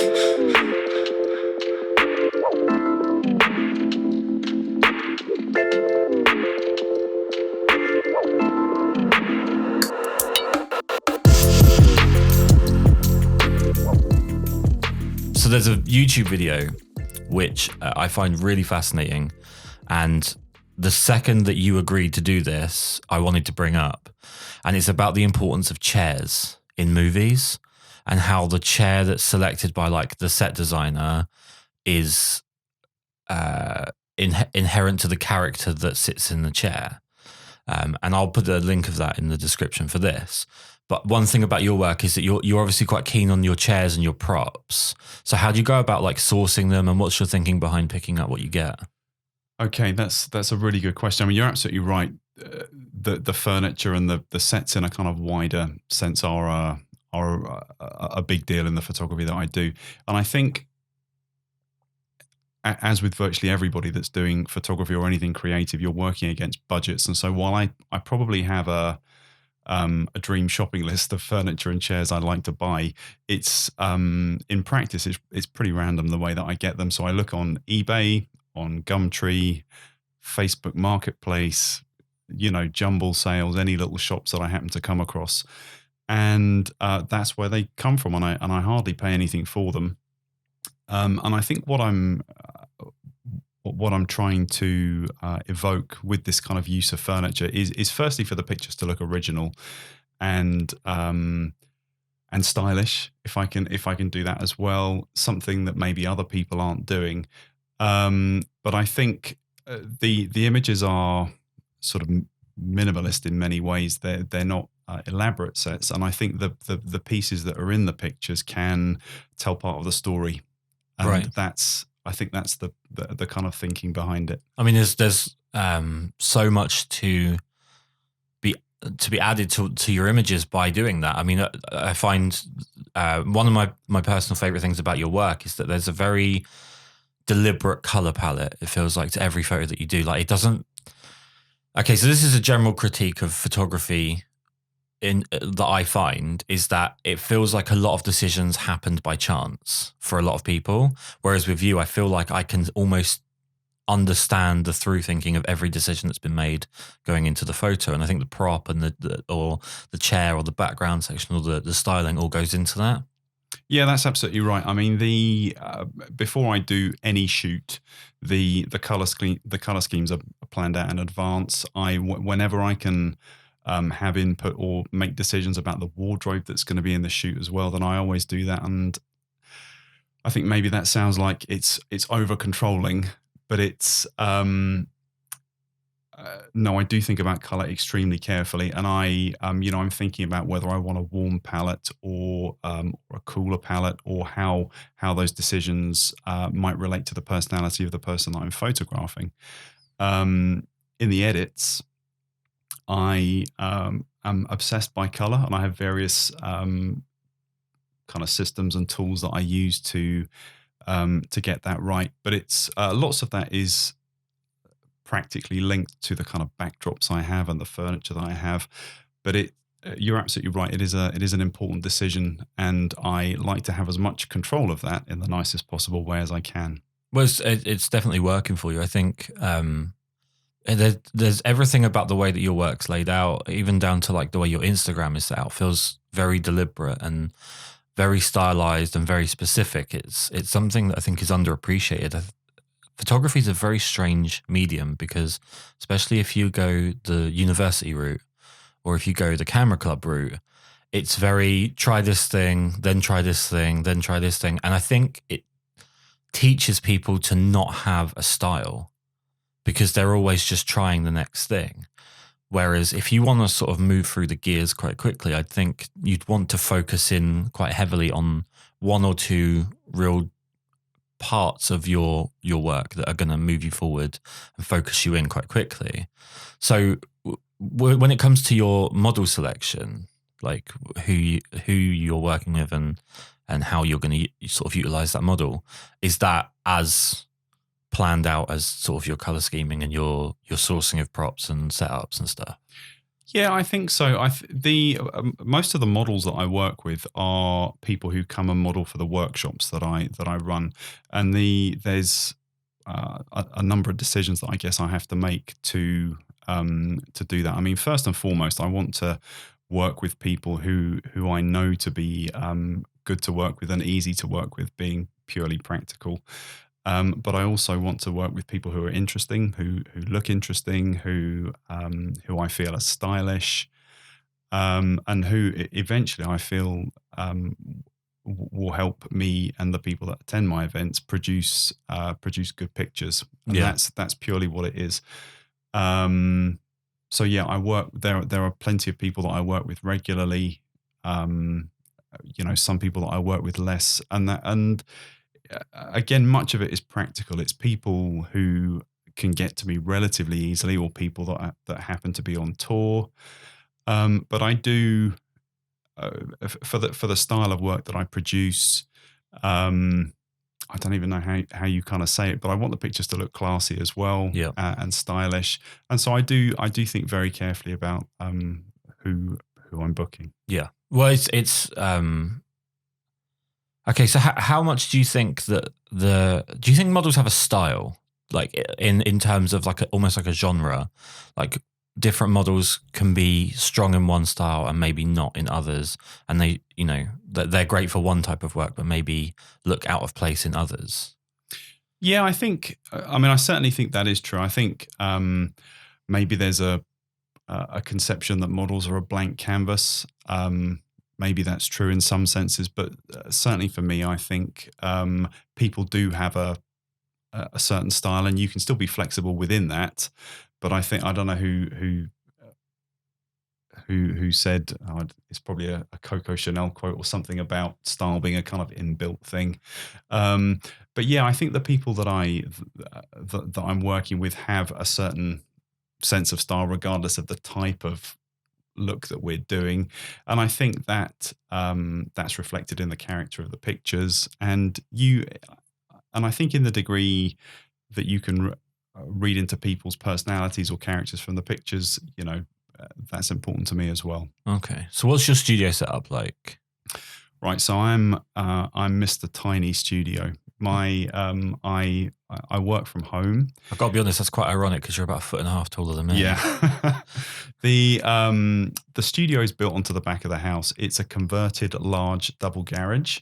So there's a YouTube video which I find really fascinating, and the second that you agreed to do this, I wanted to bring up, and it's about the importance of chairs in movies and how the chair that's selected by like the set designer is inherent to the character that sits in the chair. And I'll put a link of that in the description for this. But one thing about your work is that you're obviously quite keen on your chairs and your props. So how do you go about like sourcing them, and what's your thinking behind picking up what you get? Okay, that's a really good question. I mean, you're absolutely right. The furniture and the sets in a kind of wider sense are a big deal in the photography that I do. And I think, as with virtually everybody that's doing photography or anything creative, you're working against budgets. And so while I probably have a dream shopping list of furniture and chairs I'd like to buy, it's in practice it's pretty random the way that I get them. So I look on eBay, on Gumtree, Facebook Marketplace, jumble sales, any little shops that I happen to come across, and that's where they come from. And I hardly pay anything for them. And I think what I'm trying to evoke with this kind of use of furniture is firstly for the pictures to look original and stylish, if I can do that as well, something that maybe other people aren't doing. But I think the images are sort of minimalist in many ways. They're not elaborate sets, and I think the pieces that are in the pictures can tell part of the story. And right. I think that's the kind of thinking behind it. I mean, there's so much to be added to your images by doing that. I mean, I find one of my personal favorite things about your work is that there's a very deliberate color palette. It feels like to every photo that you do, like it doesn't. Okay, so this is a general critique of photography that I find, is that it feels like a lot of decisions happened by chance for a lot of people. Whereas with you, I feel like I can almost understand the through thinking of every decision that's been made going into the photo. And I think the prop and the chair or the background section or the styling all goes into that. Yeah, that's absolutely right. I mean, before I do any shoot, the color schemes are planned out in advance. Whenever I can have input or make decisions about the wardrobe that's going to be in the shoot as well, then I always do that. And I think maybe that sounds like it's over controlling, but it's no, I do think about color extremely carefully, and I'm thinking about whether I want a warm palette or a cooler palette, or how those decisions might relate to the personality of the person that I'm photographing. In the edits, I am obsessed by color, and I have various kind of systems and tools that I use to get that right. But it's lots of that is practically linked to the kind of backdrops I have and the furniture that I have. But you're absolutely right. It is an important decision, and I like to have as much control of that in the nicest possible way as I can. Well, it's definitely working for you. I think there's everything about the way that your work's laid out, even down to like the way your Instagram is set out, feels very deliberate and very stylized and very specific. It's something that I think is underappreciated. Photography is a very strange medium, because especially if you go the university route or if you go the camera club route, it's very try this thing, then try this thing, then try this thing. And I think it teaches people to not have a style, because they're always just trying the next thing. Whereas if you want to sort of move through the gears quite quickly, I think you'd want to focus in quite heavily on one or two real parts of your work that are going to move you forward and focus you in quite quickly. So when it comes to your model selection, like who you're working with and how you're going to sort of utilize that model, is that as planned out as sort of your color scheming and your sourcing of props and setups and stuff? Yeah, I think so. The most of the models that I work with are people who come and model for the workshops that I run, and there's a number of decisions that I guess I have to make to do that. I mean, first and foremost, I want to work with people who I know to be good to work with and easy to work with, being purely practical. But I also want to work with people who are interesting, who look interesting, who I feel are stylish, and who eventually I feel will help me and the people that attend my events produce good pictures, and Yeah. that's purely what it is. Um, so yeah, I work there. There are plenty of people that I work with regularly. Um, some people that I work with less, and again, much of it is practical. It's people who can get to me relatively easily, or people that happen to be on tour. But I do for the style of work that I produce. Um, I don't even know how you kind of say it, but I want the pictures to look classy as well, Yeah. and stylish. And so I do think very carefully about who I'm booking. Yeah. Well, it's okay. So how much do you think that do you think models have a style, like in terms of like almost like a genre, like different models can be strong in one style and maybe not in others, and they, they're great for one type of work, but maybe look out of place in others. Yeah, I think. I mean, I certainly think that is true. I think maybe there's a conception that models are a blank canvas. Maybe that's true in some senses, but certainly for me, I think people do have a certain style, and you can still be flexible within that. But I don't know who said, it's probably a Coco Chanel quote or something about style being a kind of inbuilt thing. Um, but yeah, I think the people that I'm working with have a certain sense of style, regardless of the type of look that we're doing. And I think that that's reflected in the character of the pictures. And I think in the degree that you can read into people's personalities or characters from the pictures, that's important to me as well. Okay. So what's your studio setup like? Right. So I'm Mr. Tiny Studio. My I work from home. I've got to be honest, that's quite ironic because you're about 1.5 feet taller than me. Yeah. The studio is built onto the back of the house. It's a converted large double garage.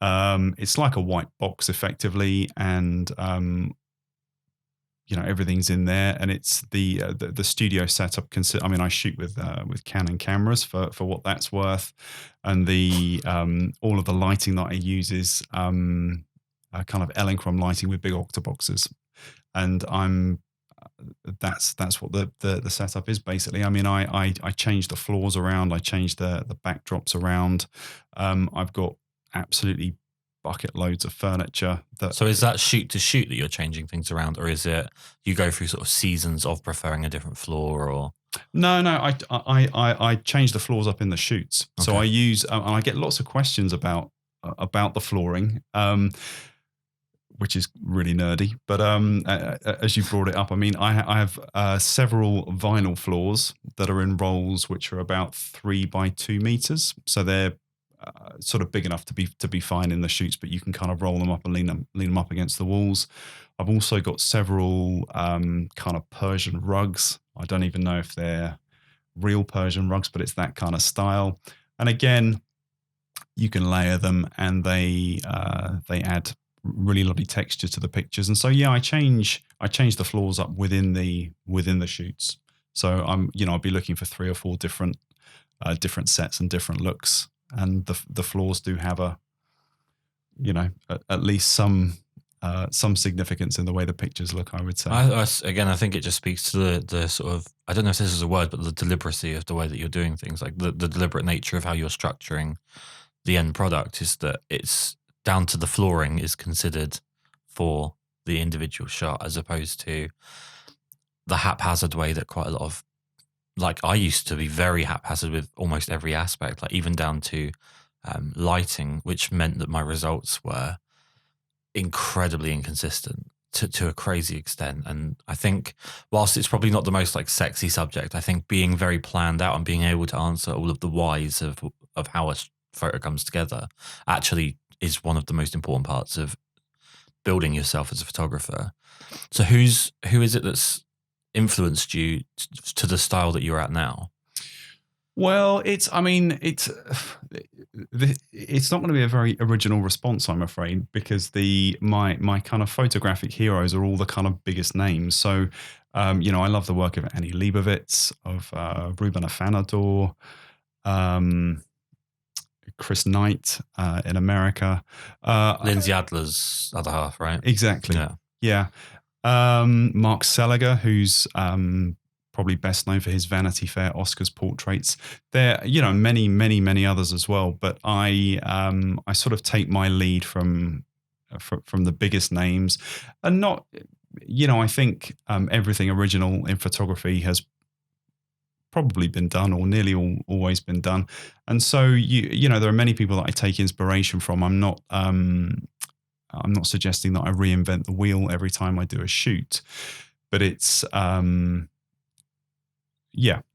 It's like a white box effectively, and everything's in there, and it's the studio setup. I mean, I shoot with Canon cameras for what that's worth, and the all of the lighting that I use is kind of Elinchrom lighting with big octoboxes, and that's what the setup is basically. I mean, I change the floors around, I change the backdrops around. I've got absolutely bucket loads of furniture. So is that shoot to shoot that you're changing things around, or is it you go through sort of seasons of preferring a different floor? Or No, I change the floors up in the shoots. So Okay. I use, and I get lots of questions about the flooring. Which is really nerdy. But as you brought it up, I mean, I have several vinyl floors that are in rolls, which are about 3 by 2 meters. So they're sort of big enough to be fine in the shoots, but you can kind of roll them up and lean them up against the walls. I've also got several kind of Persian rugs. I don't even know if they're real Persian rugs, but it's that kind of style. And again, you can layer them, and they add really lovely texture to the pictures. And so yeah, I change the floors up within the shoots. So I'll be looking for 3 or 4 different sets and different looks, and the floors do have at least some significance in the way the pictures look, I would say. Again, I think it just speaks to the sort of, I don't know if this is a word, but the deliberacy of the way that you're doing things, like the deliberate nature of how you're structuring the end product, is that it's down to the flooring is considered for the individual shot, as opposed to the haphazard way that quite a lot of, like, I used to be very haphazard with almost every aspect, like even down to lighting, which meant that my results were incredibly inconsistent. to a crazy extent. And I think whilst it's probably not the most like sexy subject, I think being very planned out and being able to answer all of the whys of how a photo comes together actually is one of the most important parts of building yourself as a photographer. So who is it that's influenced you to the style that you're at now? Well, it's not going to be a very original response, I'm afraid, because my kind of photographic heroes are all the kind of biggest names. So, I love the work of Annie Leibovitz, of Ruben Afanador, Chris Knight in America. Lindsay Adler's other half, right? Exactly. Yeah. Mark Seliger, who's probably best known for his Vanity Fair Oscars portraits. There, many, many, many others as well. But I sort of take my lead from the biggest names, and not, I think everything original in photography has probably been done, or nearly always been done. And so there are many people that I take inspiration from. I'm not suggesting that I reinvent the wheel every time I do a shoot, but it's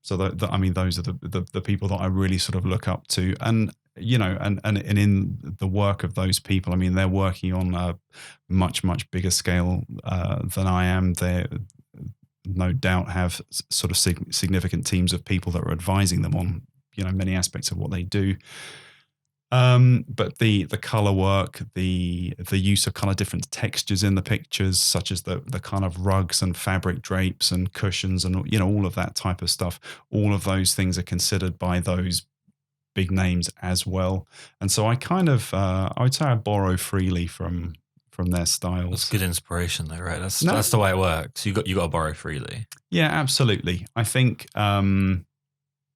So those are the people that I really sort of look up to, and and in the work of those people, I mean, they're working on a much, much bigger scale than I am. They no doubt have sort of significant teams of people that are advising them on many aspects of what they do. But the color work, the use of kind of different textures in the pictures, such as the kind of rugs and fabric drapes and cushions and all of that type of stuff, all of those things are considered by those big names as well. And so I kind of I would say I borrow freely from their styles. That's good inspiration though, right? That's the way it works. You got to borrow freely. Yeah, absolutely. I think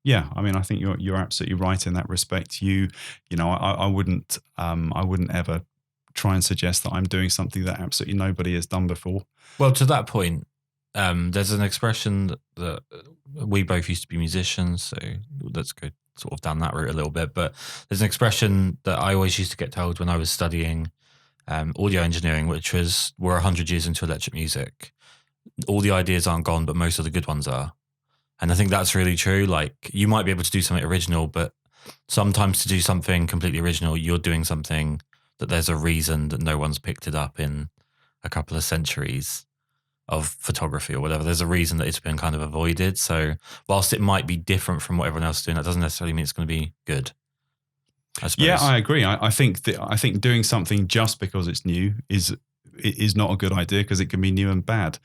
yeah, I mean, I think you're absolutely right in that respect. I wouldn't ever try and suggest that I'm doing something that absolutely nobody has done before. Well, to that point, there's an expression that we both used to be musicians, so let's go sort of down that route a little bit. But there's an expression that I always used to get told when I was studying audio engineering, which was, we're 100 years into electric music. All the ideas aren't gone, but most of the good ones are. And I think that's really true. Like, you might be able to do something original, but sometimes to do something completely original, you're doing something that there's a reason that no one's picked it up in a couple of centuries of photography or whatever. There's a reason that it's been kind of avoided. So whilst it might be different from what everyone else is doing, that doesn't necessarily mean it's going to be good, I suppose. Yeah, I agree. I think doing something just because it's new is not a good idea, because it can be new and bad.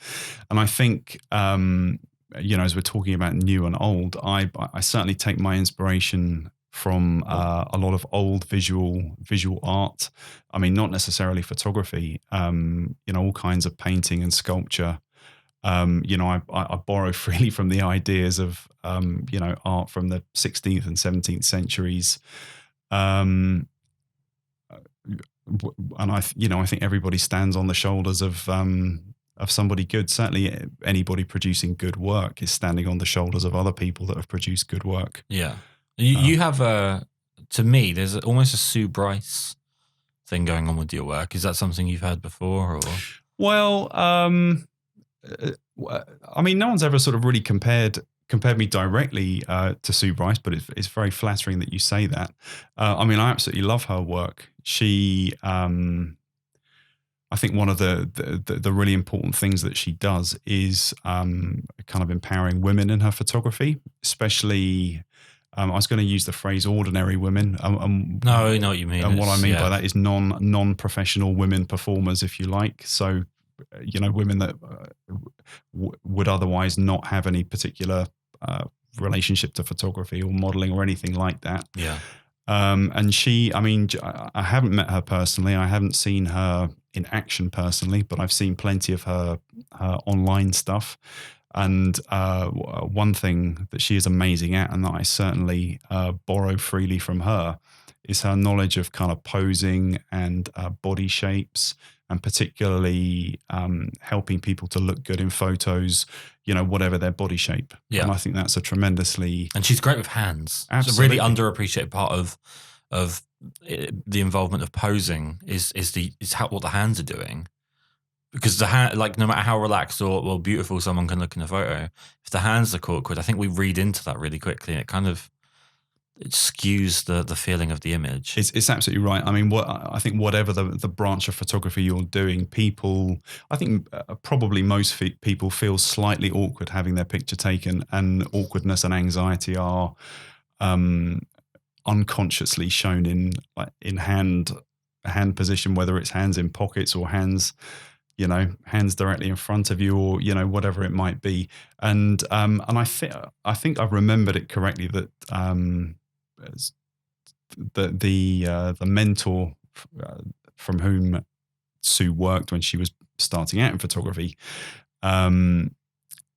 And I think as we're talking about new and old, I certainly take my inspiration from a lot of old visual art. I mean, not necessarily photography, all kinds of painting and sculpture. I borrow freely from the ideas of, art from the 16th and 17th centuries. And I think everybody stands on the shoulders of somebody good. Certainly anybody producing good work is standing on the shoulders of other people that have produced good work. Yeah. You have to me, there's almost a Sue Bryce thing going on with your work. Is that something you've heard before? Or? Well, I mean, no one's ever sort of really compared me directly to Sue Bryce, but it's very flattering that you say that. I mean, I absolutely love her work. She, I think one of the really important things that she does is kind of empowering women in her photography, especially. I was going to use the phrase "ordinary women." No, I know what you mean. And what I mean by that is non-professional women performers, if you like. So, women that would otherwise not have any particular relationship to photography or modeling or anything like that. Yeah. And she, I mean, I haven't met her personally. I haven't seen her in action personally, but I've seen plenty of her online stuff. And one thing that she is amazing at, and that I certainly borrow freely from her, is her knowledge of kind of posing and body shapes, and particularly helping people to look good in photos, whatever their body shape. Yeah. And I think that's a tremendously... And she's great with hands. Absolutely. It's a really underappreciated part of the involvement of posing is what the hands are doing. because the hand, like no matter how relaxed or beautiful someone can look in a photo, if the hands look awkward, I think we read into that really quickly, and it skews the feeling of the image. It's absolutely right. I mean, I think whatever the branch of photography you're doing, I think probably most people feel slightly awkward having their picture taken, and awkwardness and anxiety are unconsciously shown in hand position, whether it's hands in pockets or hands directly in front of you, or whatever it might be. And I think I've remembered it correctly that the mentor from whom Sue worked when she was starting out in photography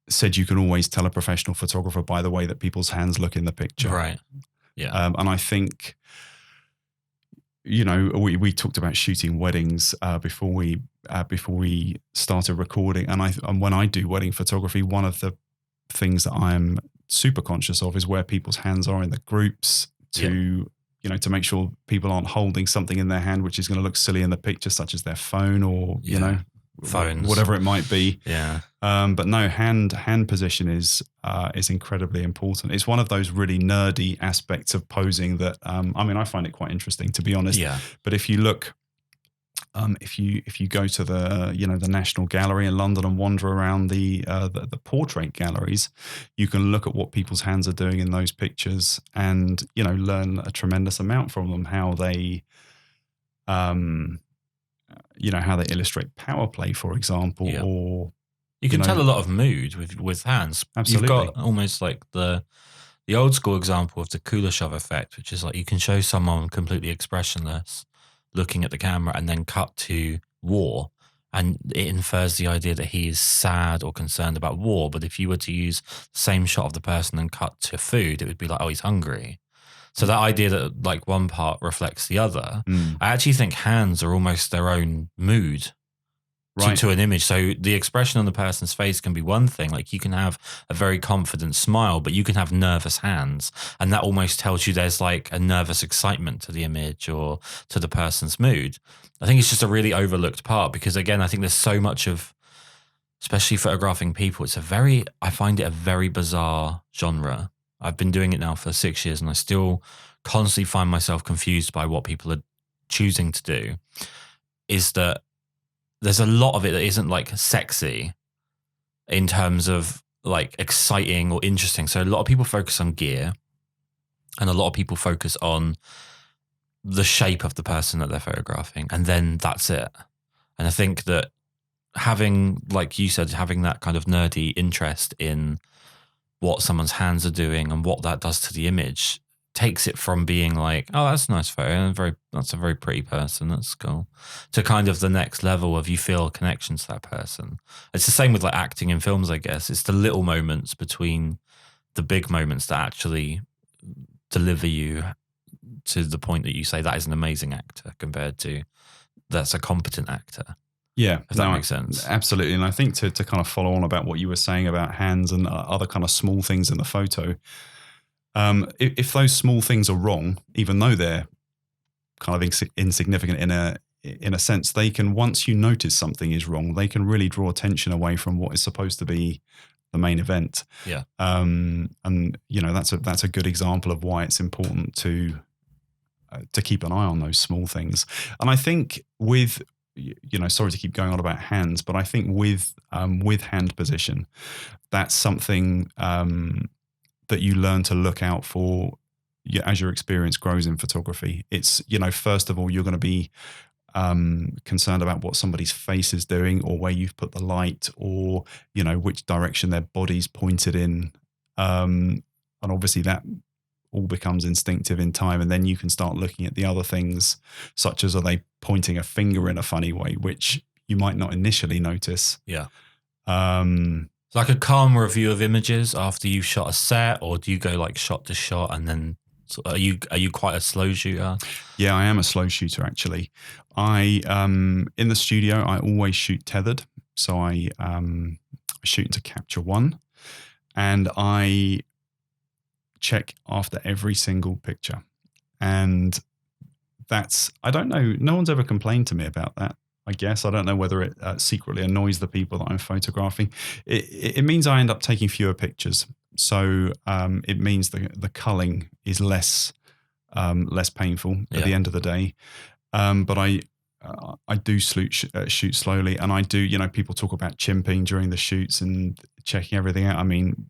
said you can always tell a professional photographer by the way that people's hands look in the picture. Right. Yeah. And I think, we talked about shooting weddings before we started recording, and when I do wedding photography, one of the things that I'm super conscious of is where people's hands are in the groups to make sure people aren't holding something in their hand which is going to look silly in the picture, such as their phone or phones, whatever it might be. Yeah. But no, hand position is incredibly important. It's one of those really nerdy aspects of posing that I find it quite interesting, to be honest. Yeah. But if you look, if you go to the National Gallery in London and wander around the portrait galleries, you can look at what people's hands are doing in those pictures, and learn a tremendous amount from them. How they how they illustrate power play, for example, or you can tell a lot of mood with hands. Absolutely. You've got almost like the old school example of the Kuleshov effect, which is like you can show someone completely expressionless looking at the camera and then cut to war, and it infers the idea that he is sad or concerned about war. But if you were to use the same shot of the person and cut to food, it would be like, oh, he's hungry. So that idea that like one part reflects the other, I actually think hands are almost their own mood to an image. So the expression on the person's face can be one thing. Like you can have a very confident smile, but you can have nervous hands, and that almost tells you there's like a nervous excitement to the image or to the person's mood. I think it's just a really overlooked part, because again, I think there's so much of, especially photographing people, I find it a very bizarre genre. I've been doing it now for 6 years, and I still constantly find myself confused by what people are choosing to do. Is that there's a lot of it that isn't like sexy in terms of like exciting or interesting. So a lot of people focus on gear, and a lot of people focus on the shape of the person that they're photographing, and then that's it. And I think that having, like you said, having that kind of nerdy interest in what someone's hands are doing and what that does to the image takes it from being like, oh, that's a nice photo, and that's a very pretty person, that's cool, to kind of the next level of you feel a connection to that person. It's the same with like acting in films, I guess. It's the little moments between the big moments that actually deliver you to the point that you say that is an amazing actor compared to that's a competent actor. Yeah, if that makes sense. Absolutely. And I think to kind of follow on about what you were saying about hands and other kind of small things in the photo, if those small things are wrong, even though they're kind of insignificant in a sense, they can, once you notice something is wrong, they can really draw attention away from what is supposed to be the main event. Yeah. And that's a good example of why it's important to keep an eye on those small things. And I think with, sorry to keep going on about hands, but I think with hand position, that's something that you learn to look out for as your experience grows in photography. It's, first of all, you're going to be concerned about what somebody's face is doing, or where you've put the light, or, which direction their body's pointed in. And obviously that all becomes instinctive in time. And then you can start looking at the other things, such as, are they pointing a finger in a funny way, which you might not initially notice. Yeah. Like a calm review of images after you've shot a set, or do you go like shot to shot and then are you quite a slow shooter? Yeah, I am a slow shooter, actually. I in the studio, I always shoot tethered. So I shoot into capture one, and I check after every single picture. And that's, I don't know, no one's ever complained to me about that. I guess. I don't know whether it secretly annoys the people that I'm photographing. It means I end up taking fewer pictures. So it means the culling is less painful at the end of the day. But I do shoot slowly, and I do. You know, people talk about chimping during the shoots and checking everything out. I mean,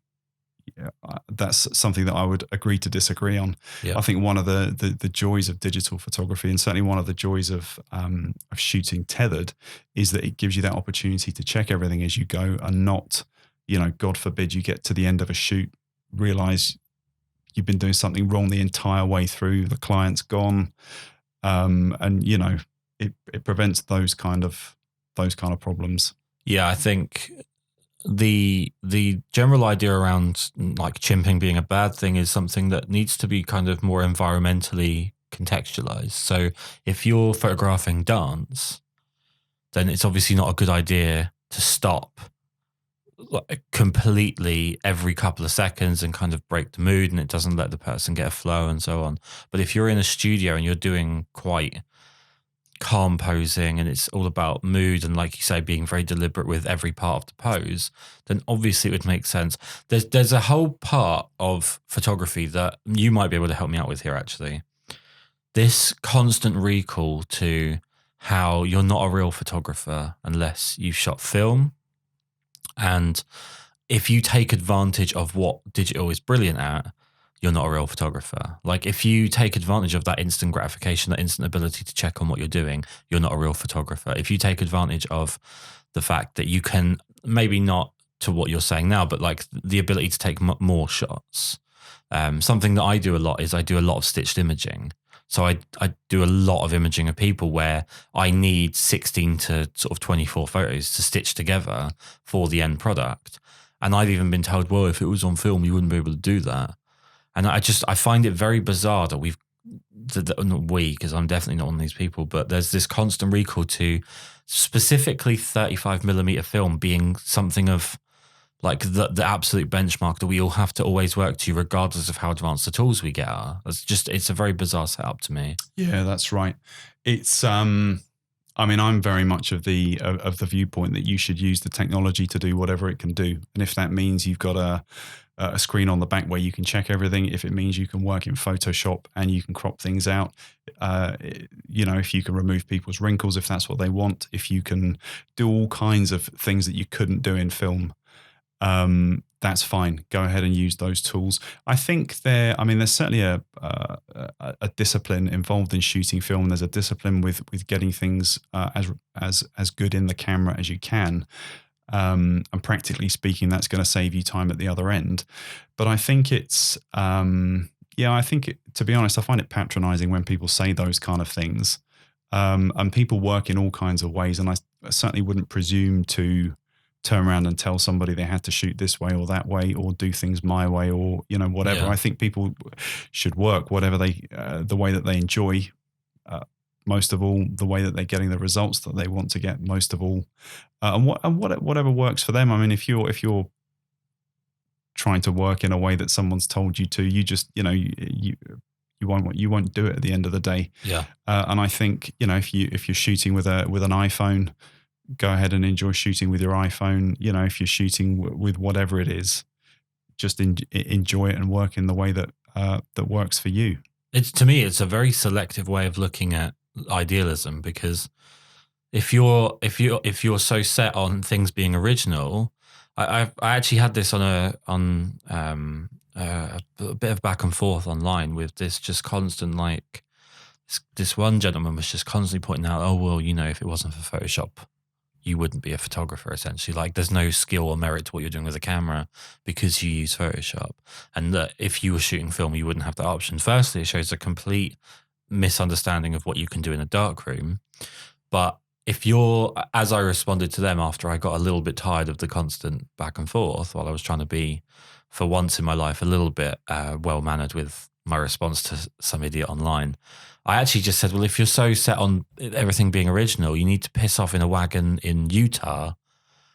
that's something that I would agree to disagree on. Yeah. I think one of the joys of digital photography, and certainly one of the joys of shooting tethered, is that it gives you that opportunity to check everything as you go, and not, you know, God forbid you get to the end of a shoot, realize you've been doing something wrong the entire way through, the client's gone, and you know, it prevents those kind of problems. Yeah, I think the general idea around like chimping being a bad thing is something that needs to be kind of more environmentally contextualized. So if you're photographing dance, then it's obviously not a good idea to stop completely every couple of seconds and kind of break the mood, and it doesn't let the person get a flow and so on. But if you're in a studio and you're doing quite calm posing and it's all about mood and, like you say, being very deliberate with every part of the pose, then obviously it would make sense. There's a whole part of photography that you might be able to help me out with here, actually. This constant recall to how you're not a real photographer unless you've shot film. And if you take advantage of what digital is brilliant at, you're not a real photographer. Like if you take advantage of that instant gratification, that instant ability to check on what you're doing, you're not a real photographer. If you take advantage of the fact that you can, maybe not to what you're saying now, but like the ability to take more shots. Something that I do a lot is I do a lot of stitched imaging. So I do a lot of imaging of people where I need 16 to sort of 24 photos to stitch together for the end product. And I've even been told, well, if it was on film, you wouldn't be able to do that. And I find it very bizarre that because I'm definitely not one of these people, but there's this constant recall to specifically 35mm film being something of like the absolute benchmark that we all have to always work to, regardless of how advanced the tools we get are. It's a very bizarre setup to me. Yeah, that's right. It's I mean, I'm very much of the viewpoint that you should use the technology to do whatever it can do, and if that means you've got a screen on the back where you can check everything, if it means you can work in Photoshop and you can crop things out, you know, if you can remove people's wrinkles if that's what they want, if you can do all kinds of things that you couldn't do in film, that's fine. Go ahead and use those tools. I think there's certainly a discipline involved in shooting film. There's a discipline with getting things as good in the camera as you can. And practically speaking, that's going to save you time at the other end. But I think it's, to be honest, I find it patronizing when people say those kind of things. And people work in all kinds of ways. And I certainly wouldn't presume to turn around and tell somebody they had to shoot this way or that way or do things my way or, you know, whatever. Yeah. I think people should work whatever the way that they enjoy, most of all, the way that they're getting the results that they want to get most of all, and whatever works for them. I mean, if you're trying to work in a way that someone's told you to, you just, you know, you won't do it at the end of the day. Yeah. And I think, you know, if you're shooting with an iPhone, go ahead and enjoy shooting with your iPhone. You know, if you're shooting with whatever it is, just enjoy it and work in the way that works for you. To me, it's a very selective way of looking at idealism, because if you're so set on things being original, I actually had this on a bit of back and forth online with this just constant, like this one gentleman was just constantly pointing out, oh well, you know, if it wasn't for Photoshop, you wouldn't be a photographer, essentially. Like there's no skill or merit to what you're doing with a camera because you use Photoshop. And that if you were shooting film, you wouldn't have that option. Firstly, it shows a complete misunderstanding of what you can do in a darkroom. But if you're, as I responded to them after I got a little bit tired of the constant back and forth while I was trying to be, for once in my life, a little bit well-mannered with my response to some idiot online, I actually just said, well, if you're so set on everything being original, you need to piss off in a wagon in Utah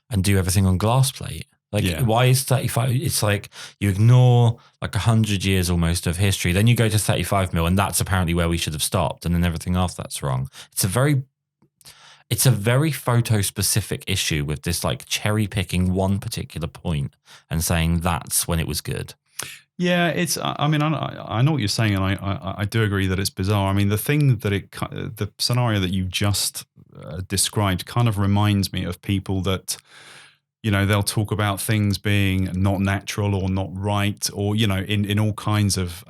and do everything on glass plate. Like, Why is 35? It's like you ignore like 100 years almost of history. Then you go to 35mm, and that's apparently where we should have stopped. And then everything after that's wrong. it's a very photo specific issue with this like cherry picking one particular point and saying that's when it was good. Yeah, it's. I mean, I know what you're saying, and I do agree that it's bizarre. I mean, the scenario that you just described kind of reminds me of people that, they'll talk about things being not natural or not right, or in all kinds of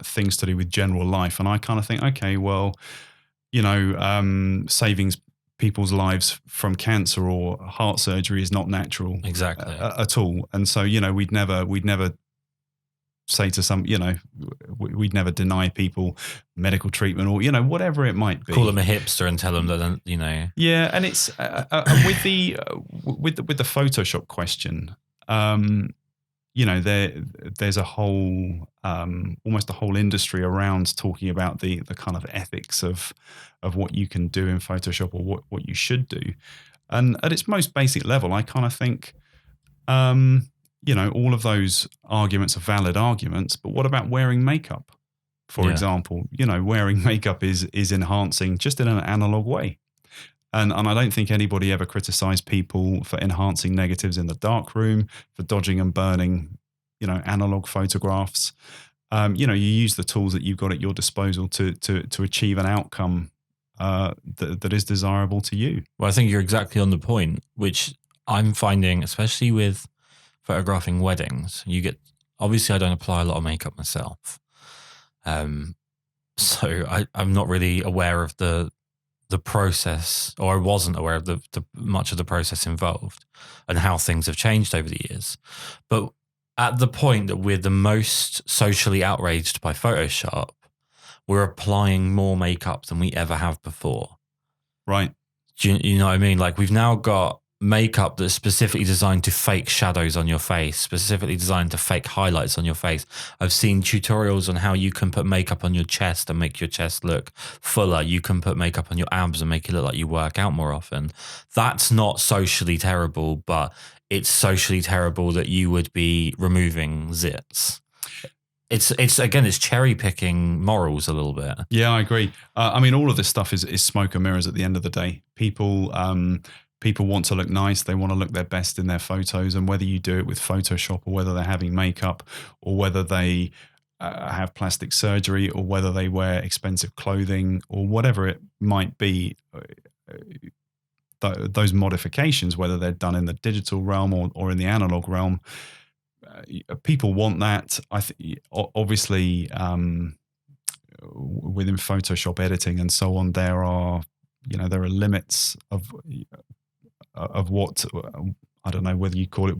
things to do with general life, and I kind of think, okay, well, saving people's lives from cancer or heart surgery is not natural Exactly. at all. And so, we'd never say to some, we'd never deny people medical treatment or, whatever it might be. Call them a hipster and tell them that, Yeah. And it's with the Photoshop question, there's a whole, almost a whole industry around talking about the kind of ethics of what you can do in Photoshop or what you should do. And at its most basic level, I kind of think, all of those arguments are valid arguments, but what about wearing makeup? For example, wearing makeup is enhancing just in an analog way. And I don't think anybody ever criticized people for enhancing negatives in the darkroom, for dodging and burning, analog photographs. You use the tools that you've got at your disposal to achieve an outcome that is desirable to you. Well, I think you're exactly on the point, which I'm finding, especially with photographing weddings, obviously I don't apply a lot of makeup myself. So I'm not really aware of the process, or I wasn't aware of the much of the process involved and how things have changed over the years. But at the point that we're the most socially outraged by Photoshop, we're applying more makeup than we ever have before. Right. Do you know what I mean? Like, we've now got makeup that's specifically designed to fake shadows on your face, specifically designed to fake highlights on your face. I've seen tutorials on how you can put makeup on your chest and make your chest look fuller. You can put makeup on your abs and make it look like you work out more often. That's not socially terrible, but it's socially terrible that you would be removing zits. It's cherry picking morals a little bit. Yeah, I agree. I mean, all of this stuff is smoke and mirrors at the end of the day. People want to look nice. They want to look their best in their photos. And whether you do it with Photoshop or whether they're having makeup or whether they have plastic surgery or whether they wear expensive clothing or whatever it might be, those modifications, whether they're done in the digital realm or in the analog realm, people want that. Obviously, within Photoshop editing and so on, there are limits of what, I don't know whether you call it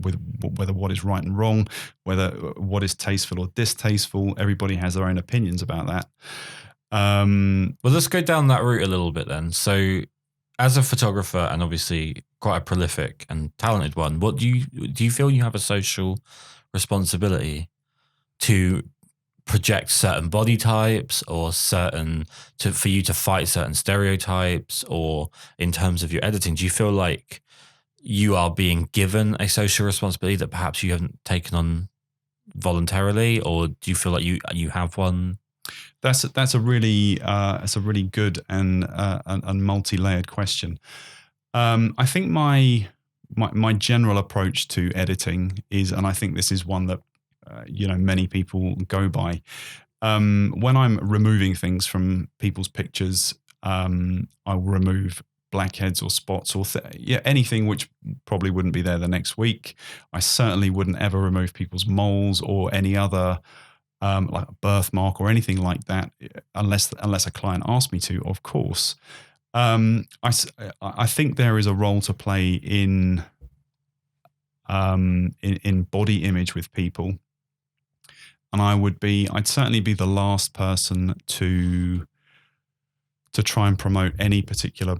whether what is right and wrong, whether what is tasteful or distasteful. Everybody has their own opinions about that. Well, let's go down that route a little bit then. So, as a photographer, and obviously quite a prolific and talented one, what do you feel you have a social responsibility to project certain body types or for you to fight certain stereotypes, or in terms of your editing, do you feel like you are being given a social responsibility that perhaps you haven't taken on voluntarily, or do you feel like you have one? That's a really good and multi-layered question. I think my general approach to editing is, and I think this is one that many people go by. When I'm removing things from people's pictures, I will remove blackheads or spots or anything which probably wouldn't be there the next week. I certainly wouldn't ever remove people's moles or any other like a birthmark or anything like that, unless a client asks me to, of course. I think there is a role to play in body image with people, and I'd certainly be the last person to try and promote any particular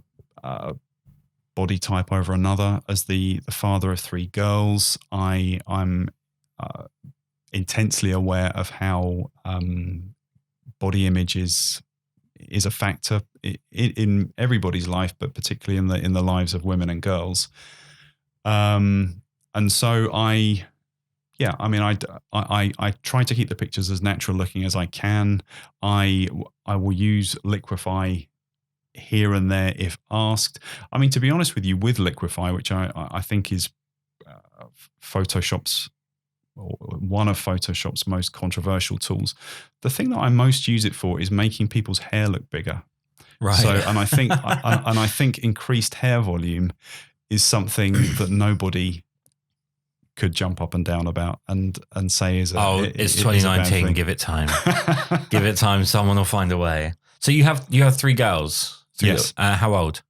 body type over another. As the father of 3 girls, I'm intensely aware of how body image is a factor in everybody's life, but particularly in the lives of women and girls. And so I try to keep the pictures as natural looking as I can. I will use liquify here and there if asked. I mean, to be honest with you, with Liquify, which I think is Photoshop's, or one of Photoshop's most controversial tools, the thing that I most use it for is making people's hair look bigger. Right. So, and I think increased hair volume is something that nobody could jump up and down about and say is it's 2019. Give it time. Give it time. Someone will find a way. So you have 3 girls. Yes. How old?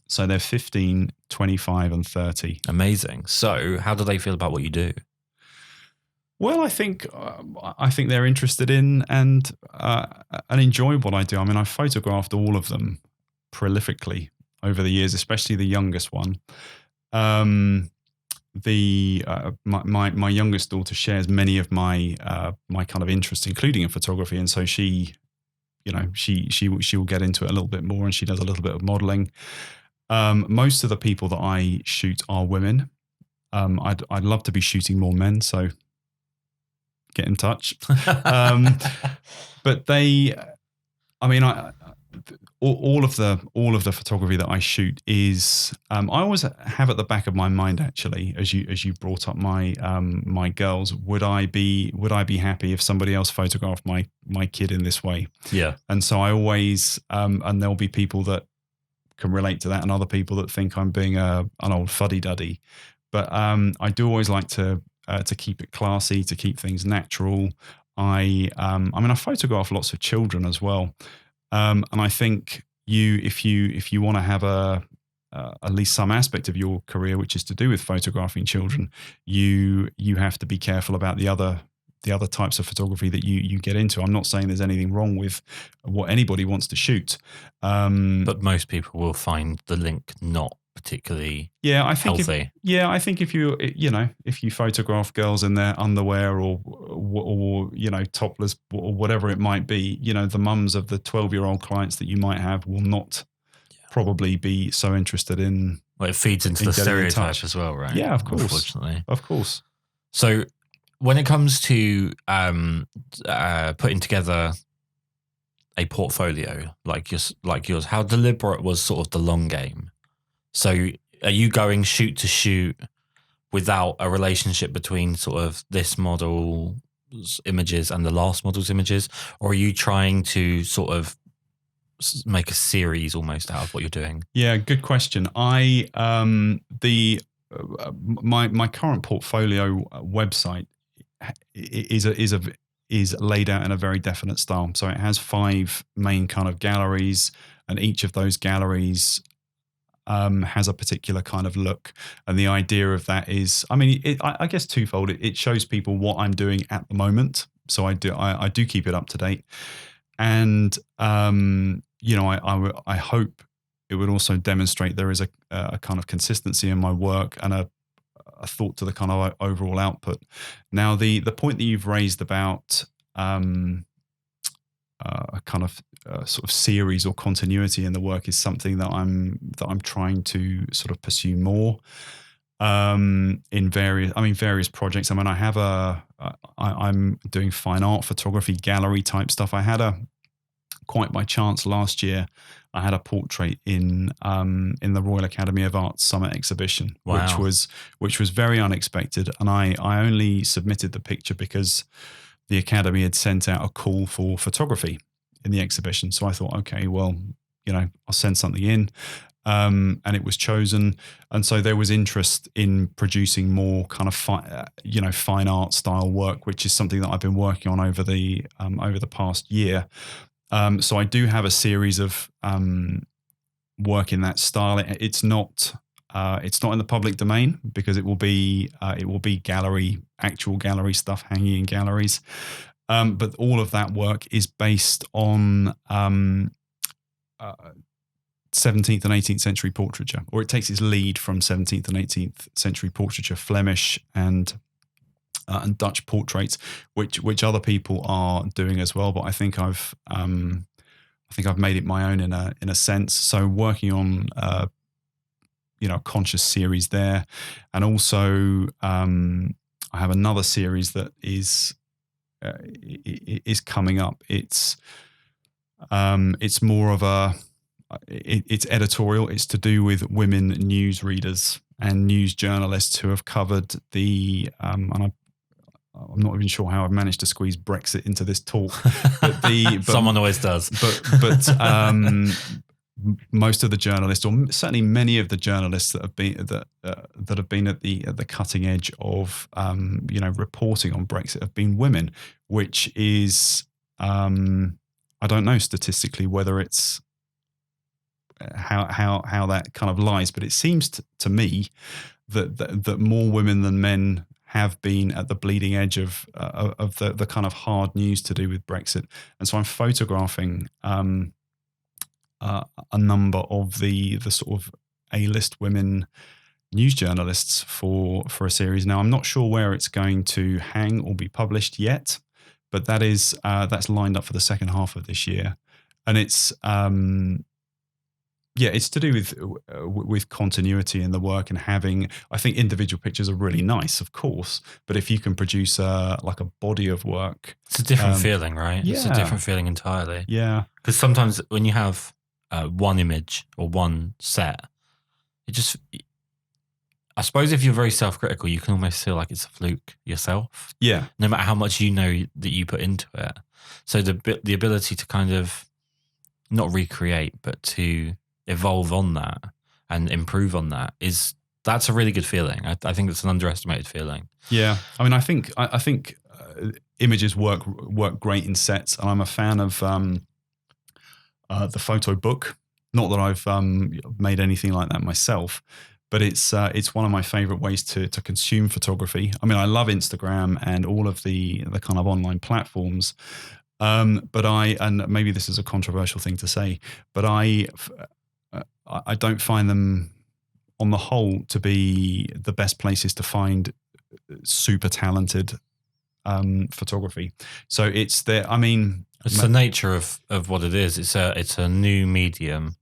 So they're 15, 25, and 30. Amazing. So how do they feel about what you do? Well, I think they're interested in and enjoy what I do. I mean, I've photographed all of them prolifically over the years, especially the youngest one. My youngest daughter shares many of my kind of interests, including in photography, and so she will get into it a little bit more, and she does a little bit of modeling. Most of the people that I shoot are women. I'd love to be shooting more men, so get in touch. But all of the photography that I shoot is, I always have at the back of my mind, actually, as you brought up my girls, would I be happy if somebody else photographed my kid in this way? Yeah. And so I always, and there'll be people that can relate to that, and other people that think I'm being an old fuddy-duddy. But I do always like to keep it classy, to keep things natural. I photograph lots of children as well, and I think if you want to have at least some aspect of your career which is to do with photographing children, you have to be careful about the other types of photography that you get into. I'm not saying there's anything wrong with what anybody wants to shoot, but most people will find the link not particularly healthy. I think if you photograph girls in their underwear or topless or whatever it might be, the mums of the 12-year-old clients that you might have will not probably be so interested in. Well, it feeds into the stereotype as well, right? Yeah, of course. Unfortunately. Of course. So when it comes to putting together a portfolio like yours, how deliberate was sort of the long game? So are you going shoot to shoot without a relationship between sort of this model's images and the last model's images? Or are you trying to sort of make a series almost out of what you're doing? Yeah, good question. My current portfolio website is laid out in a very definite style. So it has 5 main kind of galleries, and each of those galleries has a particular kind of look. And the idea of that is, I guess twofold. It shows people what I'm doing at the moment. So I do keep it up to date. And, I hope it would also demonstrate there is a kind of consistency in my work and a thought to the kind of overall output. Now, the point that you've raised about a kind of sort of series or continuity in the work is something that I'm trying to sort of pursue more in various projects. I mean, I'm doing fine art photography, gallery type stuff. I had quite by chance last year, I had a portrait in the Royal Academy of Arts Summer Exhibition, wow. which was very unexpected. And I only submitted the picture because the Academy had sent out a call for photography in the exhibition. So I thought, okay, well, I'll send something in. And it was chosen. And so there was interest in producing more kind of fine art style work, which is something that I've been working on over the past year. So I do have a series of work in that style. It's not in the public domain because it will be actual gallery stuff hanging in galleries. But all of that work is based on 17th and 18th century portraiture, or it takes its lead from 17th and 18th century portraiture, Flemish and Dutch portraits, which other people are doing as well. But I think I've made it my own in a sense. So working on a conscious series there, and also I have another series that is coming up. It's more of a it's editorial. It's to do with women news readers and news journalists who have covered the and I'm not even sure how I've managed to squeeze Brexit into this talk, but someone always does. But most of the journalists, or certainly many of the journalists that have been at the cutting edge of reporting on Brexit have been women, which is I don't know statistically whether it's how that kind of lies, but it seems to me that more women than men have been at the bleeding edge of the kind of hard news to do with Brexit. And so I'm photographing a number of the sort of A-list women news journalists for a series. Now, I'm not sure where it's going to hang or be published yet, but that's lined up for the second half of this year. And it's it's to do with continuity in the work and having. I think individual pictures are really nice, of course, but if you can produce like a body of work, it's a different feeling, right? Yeah. It's a different feeling entirely. Yeah, because sometimes when you have one image or one set, I suppose if you're very self-critical, you can almost feel like it's a fluke yourself. Yeah, no matter how much you know that you put into it. So the ability to kind of not recreate, but to evolve on that and improve on that's a really good feeling. I think it's an underestimated feeling. Yeah, I mean, I think images work great in sets, and I'm a fan of the photo book. Not that I've made anything like that myself, but it's one of my favorite ways to consume photography. I mean, I love Instagram and all of the kind of online platforms. But and maybe this is a controversial thing to say, but I don't find them on the whole to be the best places to find super talented photography. So it's the nature of what it is. It's a new medium,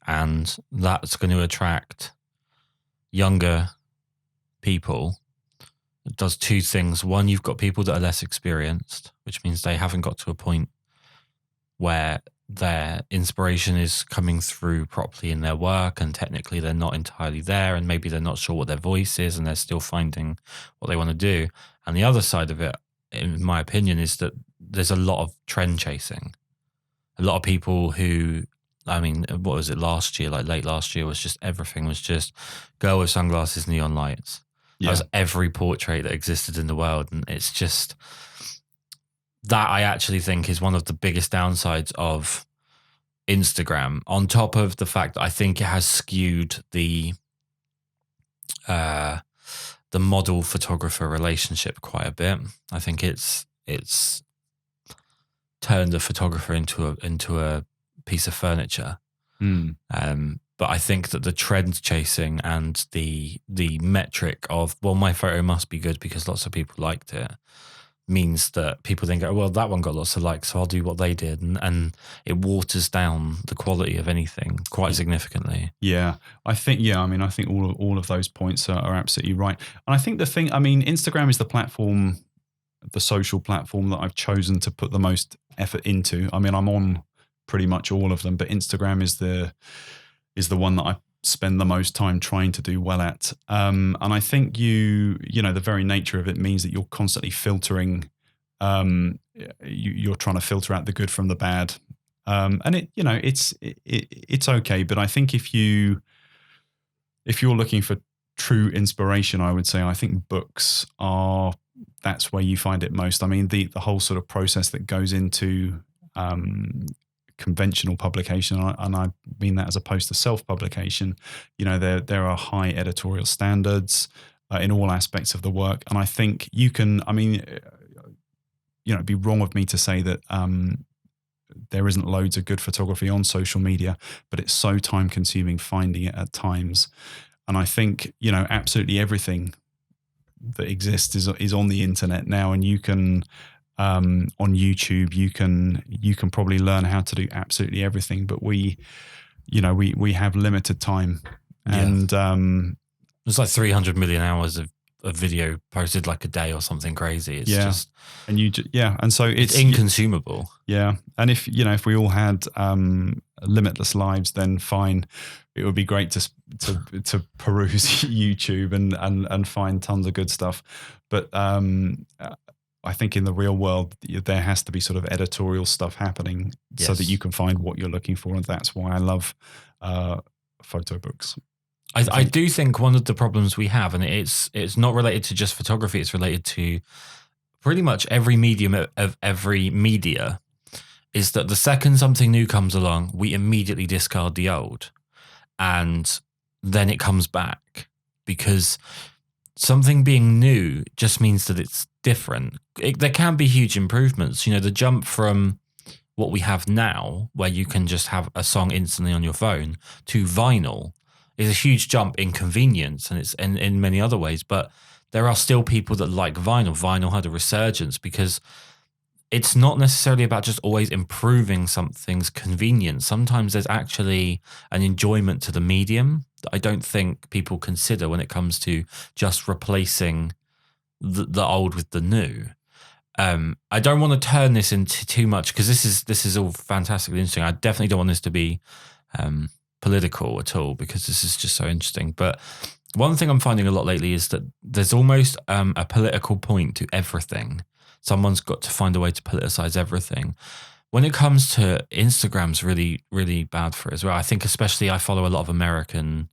and that's going to attract younger people. It does two things. One, you've got people that are less experienced, which means they haven't got to a point where their inspiration is coming through properly in their work, and technically they're not entirely there, and maybe they're not sure what their voice is, and they're still finding what they want to do. And the other side of it, in my opinion, is that there's a lot of trend chasing. A lot of people who, I mean, what was it last year? Like late last year was just everything was just girl with sunglasses, neon lights. Yeah. That was every portrait that existed in the world. And it's just that I actually think is one of the biggest downsides of Instagram, on top of the fact that I think it has skewed the model photographer relationship quite a bit. I think it's turned a photographer into a piece of furniture. But I think that the trend chasing and the metric of, well, my photo must be good because lots of people liked it, means that people then go, well, that one got lots of likes, so I'll do what they did. And it waters down the quality of anything quite significantly. Yeah, I think all of those points are absolutely right. And I think Instagram is the platform, the social platform that I've chosen to put the most effort into. I mean, I'm on pretty much all of them, but Instagram is the one that I spend the most time trying to do well at. And I think the very nature of it means that you're constantly filtering. You're trying to filter out the good from the bad. And it's okay. But I think if you're looking for true inspiration, I would say I think books that's where you find it most. I mean, the whole sort of process that goes into conventional publication, and I mean that as opposed to self-publication, there are high editorial standards in all aspects of the work. And I think you can, it'd be wrong of me to say that there isn't loads of good photography on social media, but it's so time consuming finding it at times. And I think, absolutely everything that exists is on the internet now, and you can, on YouTube, you can probably learn how to do absolutely everything, but we have limited time. Yeah. And there's like 300 million hours of video posted like a day or something crazy. It's just, and and so it's inconsumable. Yeah. And if we all had limitless lives, then fine. It would be great to peruse YouTube and find tons of good stuff. But I think in the real world, there has to be sort of editorial stuff happening so that you can find what you're looking for. And that's why I love photo books. I do think one of the problems we have, and it's not related to just photography, it's related to pretty much every medium of every media, is that the second something new comes along, we immediately discard the old. And then it comes back, because something being new just means that it's different. There can be huge improvements. The jump from what we have now, where you can just have a song instantly on your phone, to vinyl is a huge jump in convenience, and it's in many other ways. But there are still people that like vinyl. Vinyl had a resurgence because it's not necessarily about just always improving something's convenience. Sometimes there's actually an enjoyment to the medium that I don't think people consider when it comes to just replacing the old with the new. I don't want to turn this into too much, because this is all fantastically interesting. I definitely don't want this to be political at all, because this is just so interesting. But one thing I'm finding a lot lately is that there's almost a political point to everything. Someone's got to find a way to politicize everything. When it comes to Instagram's really, really bad for it as well. I think especially I follow a lot of American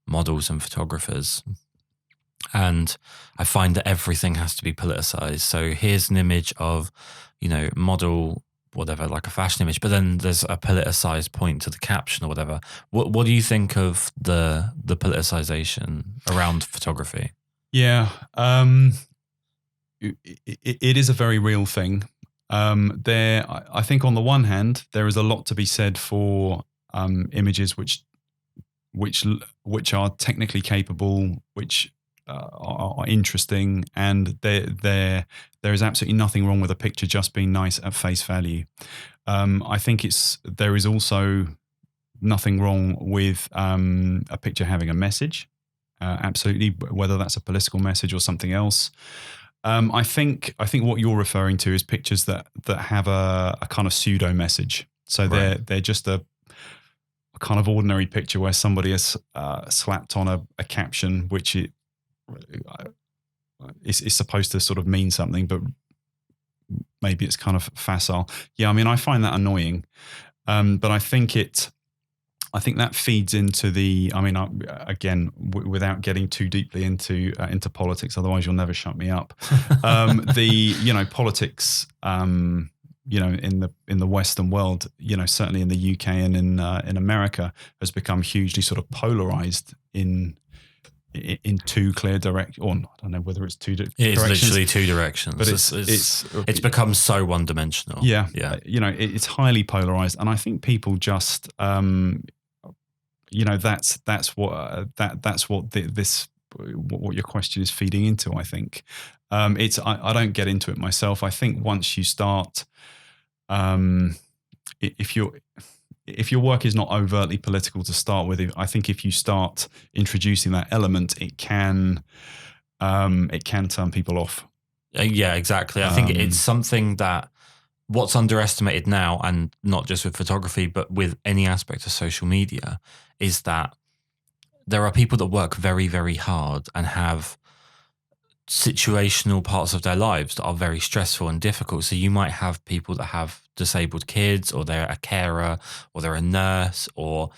models and photographers, and I find that everything has to be politicized. So here's an image of, model, whatever, like a fashion image, but then there's a politicized point to the caption or whatever. What do you think of the politicization around photography? Yeah. It is a very real thing. I think on the one hand, there is a lot to be said for images which are technically capable, which are interesting, and there is absolutely nothing wrong with a picture just being nice at face value. I think there is also nothing wrong with a picture having a message, absolutely, whether that's a political message or something else. I think what you're referring to is pictures that have a kind of pseudo message. So Right. they're just a kind of ordinary picture where somebody has slapped on a caption which is supposed to sort of mean something, but maybe it's kind of facile. Yeah, I mean, I find that annoying, but I think that feeds into the. I mean, again, without getting too deeply into politics, otherwise you'll never shut me up. Politics. In the Western world, certainly in the UK and in America, has become hugely sort of polarized in two clear directions. Or I don't know whether it's two directions. It is literally two directions, but it's become so one-dimensional. Yeah, yeah. It's highly polarized, and I think people just. That's what your question is feeding into. I think I don't get into it myself. I think once you start, if your work is not overtly political to start with, I think if you start introducing that element, it can turn people off. Yeah, exactly. I think it's something that what's underestimated now, and not just with photography, but with any aspect of social media, is that there are people that work very, very hard and have situational parts of their lives that are very stressful and difficult. So you might have people that have disabled kids, or they're a carer, or they're a nurse, or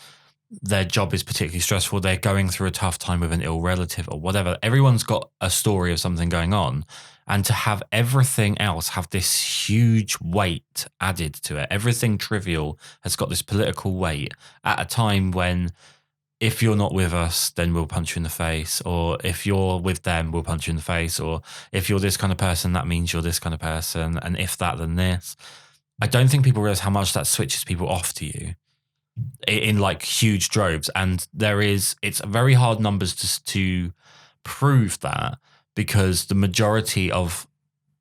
their job is particularly stressful. They're going through a tough time with an ill relative or whatever. Everyone's got a story of something going on. And to have everything else have this huge weight added to it, everything trivial has got this political weight at a time when, if you're not with us, then we'll punch you in the face. Or if you're with them, we'll punch you in the face. Or if you're this kind of person, that means you're this kind of person. And if that, then this. I don't think people realize how much that switches people off to you in like huge droves. And it's very hard numbers to prove that, because the majority of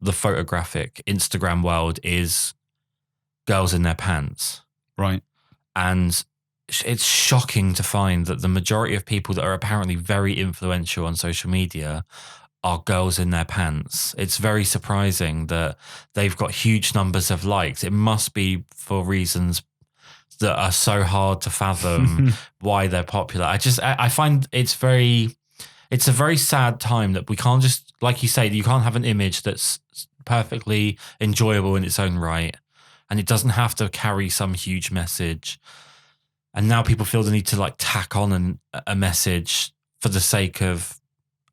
the photographic Instagram world is girls in their pants. Right. And it's shocking to find that the majority of people that are apparently very influential on social media are girls in their pants. It's very surprising that they've got huge numbers of likes. It must be for reasons that are so hard to fathom why they're popular. I find it's a very sad time that we can't just, like you say, you can't have an image that's perfectly enjoyable in its own right, and it doesn't have to carry some huge message. And now people feel the need to like tack on a message for the sake of,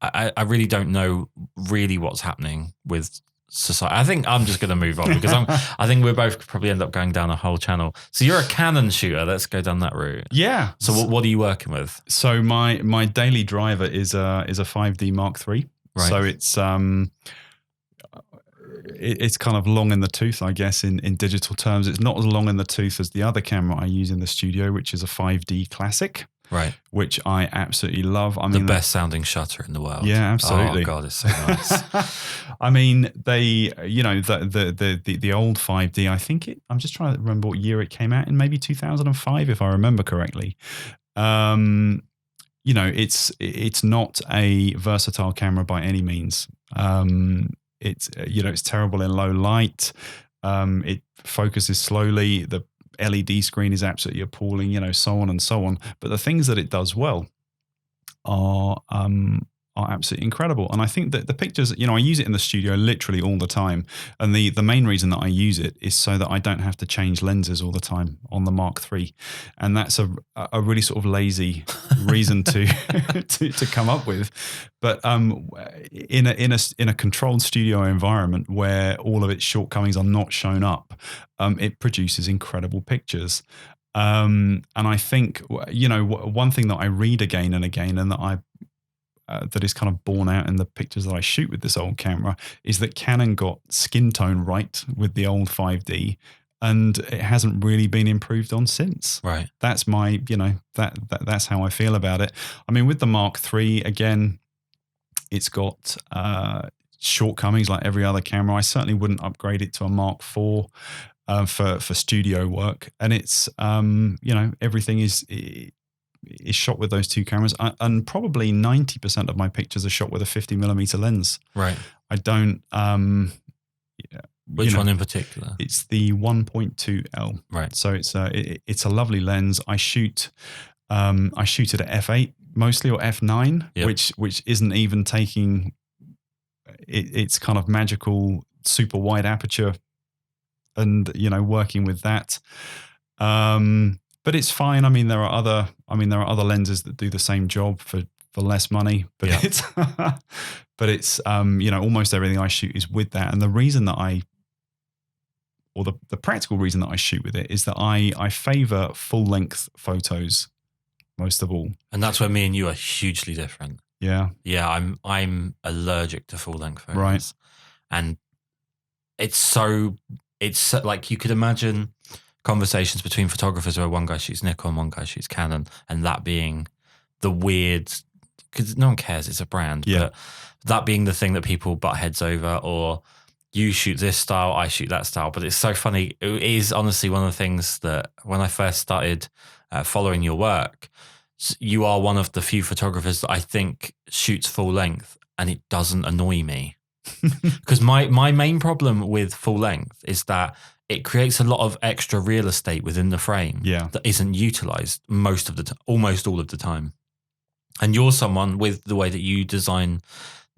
I really don't know really what's happening with society. I think I'm just going to move on because I think we're both probably end up going down a whole channel. So you're a Canon shooter. Let's go down that route. Yeah. So what are you working with? So my daily driver is a 5D Mark III. Right. So it's kind of long in the tooth, I guess, in digital terms. It's not as long in the tooth as the other camera I use in the studio, which is a 5D Classic. Right. Which I absolutely love. I mean, the best sounding shutter in the world. Yeah, absolutely. Oh God, it's so nice. I mean, the old 5D, I think I'm just trying to remember what year it came out in, maybe 2005, if I remember correctly. It's not a versatile camera by any means. It's terrible in low light. It focuses slowly. The LED screen is absolutely appalling, so on and so on. But the things that it does well are absolutely incredible. And I think that the pictures, I use it in the studio literally all the time. And the main reason that I use it is so that I don't have to change lenses all the time on the Mark III. And that's a really sort of lazy reason to to come up with. But in a controlled studio environment where all of its shortcomings are not shown up, it produces incredible pictures. And I think, one thing that I read again and again, and that is kind of borne out in the pictures that I shoot with this old camera, is that Canon got skin tone right with the old 5D, and it hasn't really been improved on since. Right. That's my, that's how I feel about it. I mean, with the Mark III, again, it's got shortcomings like every other camera. I certainly wouldn't upgrade it to a Mark IV for studio work. And it's, everything is shot with those two cameras, and probably 90% of my pictures are shot with a 50mm lens. Right. I don't. Which one in particular? It's the 1.2L. Right. So it's a lovely lens. I shoot it at f8 mostly, or f9, yep. which isn't even taking it's kind of magical super wide aperture, and working with that. But it's fine. I mean, there are other lenses that do the same job for less money. But yeah. it's almost everything I shoot is with that. And the reason that the practical reason that I shoot with it is that I favor full length photos most of all. And that's where me and you are hugely different. Yeah. Yeah. I'm allergic to full length photos. Right. And it's like, you could imagine conversations between photographers where one guy shoots Nikon, one guy shoots Canon, and that being the weird, because no one cares, it's a brand, but that being the thing that people butt heads over, or you shoot this style, I shoot that style. But it's so funny. It is honestly one of the things that when I first started following your work, you are one of the few photographers that I think shoots full length and it doesn't annoy me. Because my main problem with full length is that it creates a lot of extra real estate within the frame that isn't utilized almost all of the time. And you're someone, with the way that you design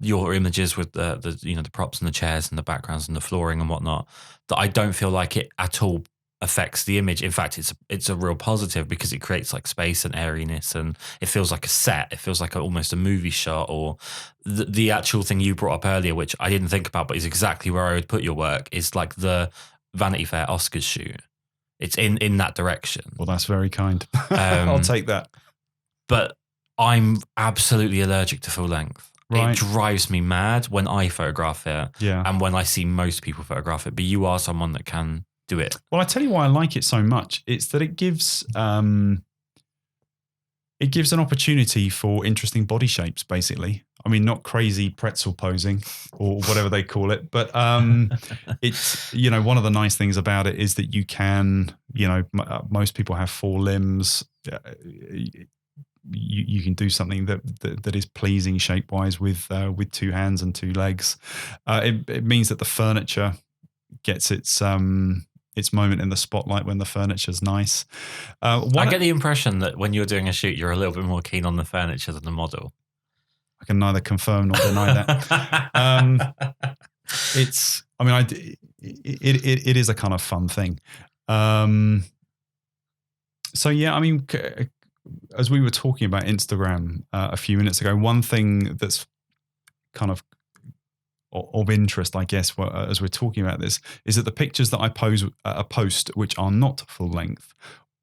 your images with the props and the chairs and the backgrounds and the flooring and whatnot, that I don't feel like it at all affects the image. In fact, it's a real positive, because it creates like space and airiness, and it feels like a set. It feels like almost a movie shot, or the actual thing you brought up earlier, which I didn't think about, but is exactly where I would put your work, is like the Vanity Fair Oscars shoot. It's in that direction. Well, that's very kind. I'll take that. But I'm absolutely allergic to full length. Right. It drives me mad when I photograph it, and when I see most people photograph it. But you are someone that can do it. Well, I tell you why I like it so much. It's that it gives an opportunity for interesting body shapes, basically. I mean, not crazy pretzel posing or whatever they call it, but it's, one of the nice things about it is that you can, most people have four limbs. You can do something that is pleasing shape-wise with two hands and two legs. It means that the furniture gets its its moment in the spotlight when the furniture's nice. I get the impression that when you're doing a shoot, you're a little bit more keen on the furniture than the model. I can neither confirm nor deny that. It is a kind of fun thing. So yeah, I mean, as we were talking about Instagram a few minutes ago, one thing that's kind of interest, I guess, as we're talking about this, is that the pictures that I post, which are not full length,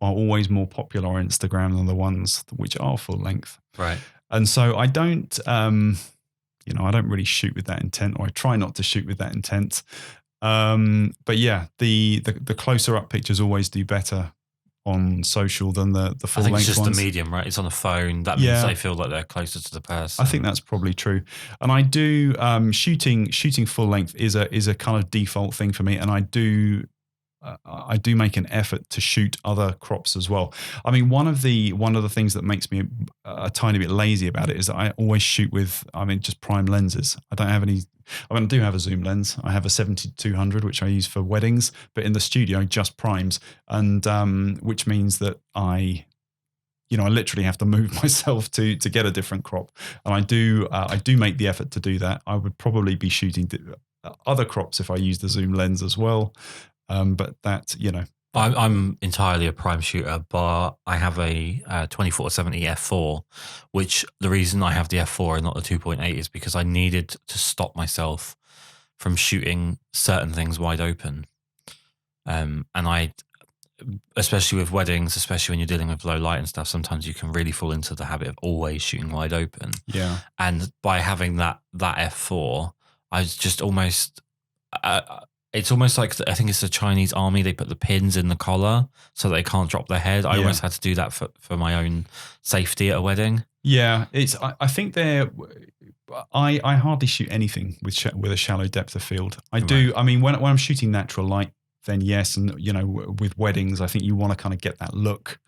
are always more popular on Instagram than the ones which are full length. Right. And so I don't, I don't really shoot with that intent, or I try not to shoot with that intent. But yeah, the closer up pictures always do better on social than the full length ones. I think it's just ones. The medium, right? It's on a phone. That means they feel like they're closer to the person. I think that's probably true. And I do shooting full length is a kind of default thing for me, and I do make an effort to shoot other crops as well. I mean, one of the things that makes me a tiny bit lazy about it is that I always shoot with, just prime lenses. I don't have any. I do have a zoom lens. I have a 70-200, which I use for weddings, but in the studio, just primes. And which means that I literally have to move myself to get a different crop. And I do make the effort to do that. I would probably be shooting other crops if I use the zoom lens as well. But that, I'm entirely a prime shooter, but I have a 24-70 f4, which the reason I have the f4 and not the 2.8 is because I needed to stop myself from shooting certain things wide open. And especially with weddings, especially when you're dealing with low light and stuff, sometimes you can really fall into the habit of always shooting wide open. Yeah. And by having that f4, I was just almost... it's almost like, I think it's the Chinese army. They put the pins in the collar so they can't drop their head. I almost had to do that for my own safety at a wedding. Yeah, I think I hardly shoot anything with a shallow depth of field. I do. I mean, when I'm shooting natural light, then yes, and with weddings, I think you want to kind of get that look.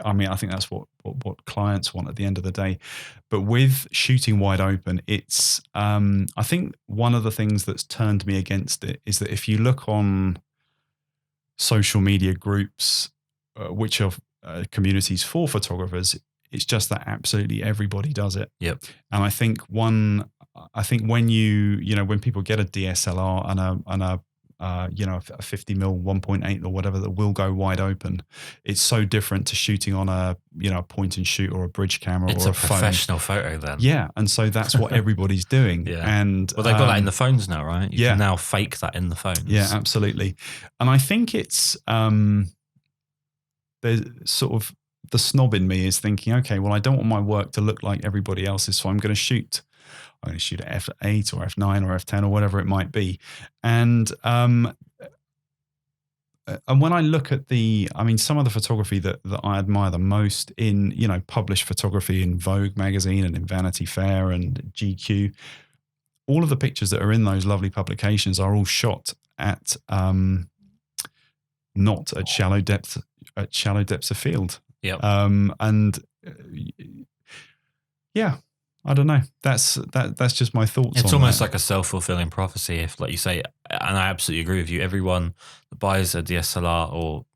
I think that's what clients want at the end of the day. But with shooting wide open, it's I think one of the things that's turned me against it is that if you look on social media groups, which are communities for photographers, it's just that absolutely everybody does it. Yep. And I think when when people get a DSLR and a a 50mm 1.8 or whatever that will go wide open, it's so different to shooting on a point and shoot or a bridge camera or a professional photo then. Yeah, and so that's what everybody's doing. Yeah. And they've got that in the phones now, right? You can now fake that in the phones. Yeah, absolutely. And I think it's there's sort of the snob in me is thinking, okay, well, I don't want my work to look like everybody else's, so I'm going to shoot at f8 or f9 or f10 or whatever it might be. And when I look at some of the photography that I admire the most in, published photography in Vogue magazine and in Vanity Fair and GQ, all of the pictures that are in those lovely publications are all shot at not at shallow depths of field. Yeah. I don't know. That's just my thoughts. It's almost like a self-fulfilling prophecy. If, like you say, and I absolutely agree with you, everyone that buys a DSLR or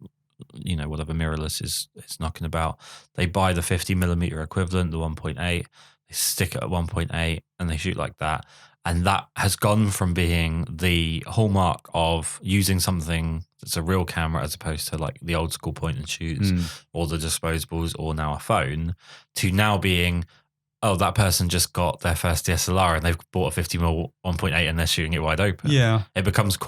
whatever mirrorless is knocking about, they buy the 50mm equivalent, the 1.8. They stick it at 1.8 and they shoot like that. And that has gone from being the hallmark of using something that's a real camera as opposed to like the old school point and shoots or the disposables or now a phone, to now being, oh, that person just got their first DSLR and they've bought a 50mm 1.8 and they're shooting it wide open. Yeah. It becomes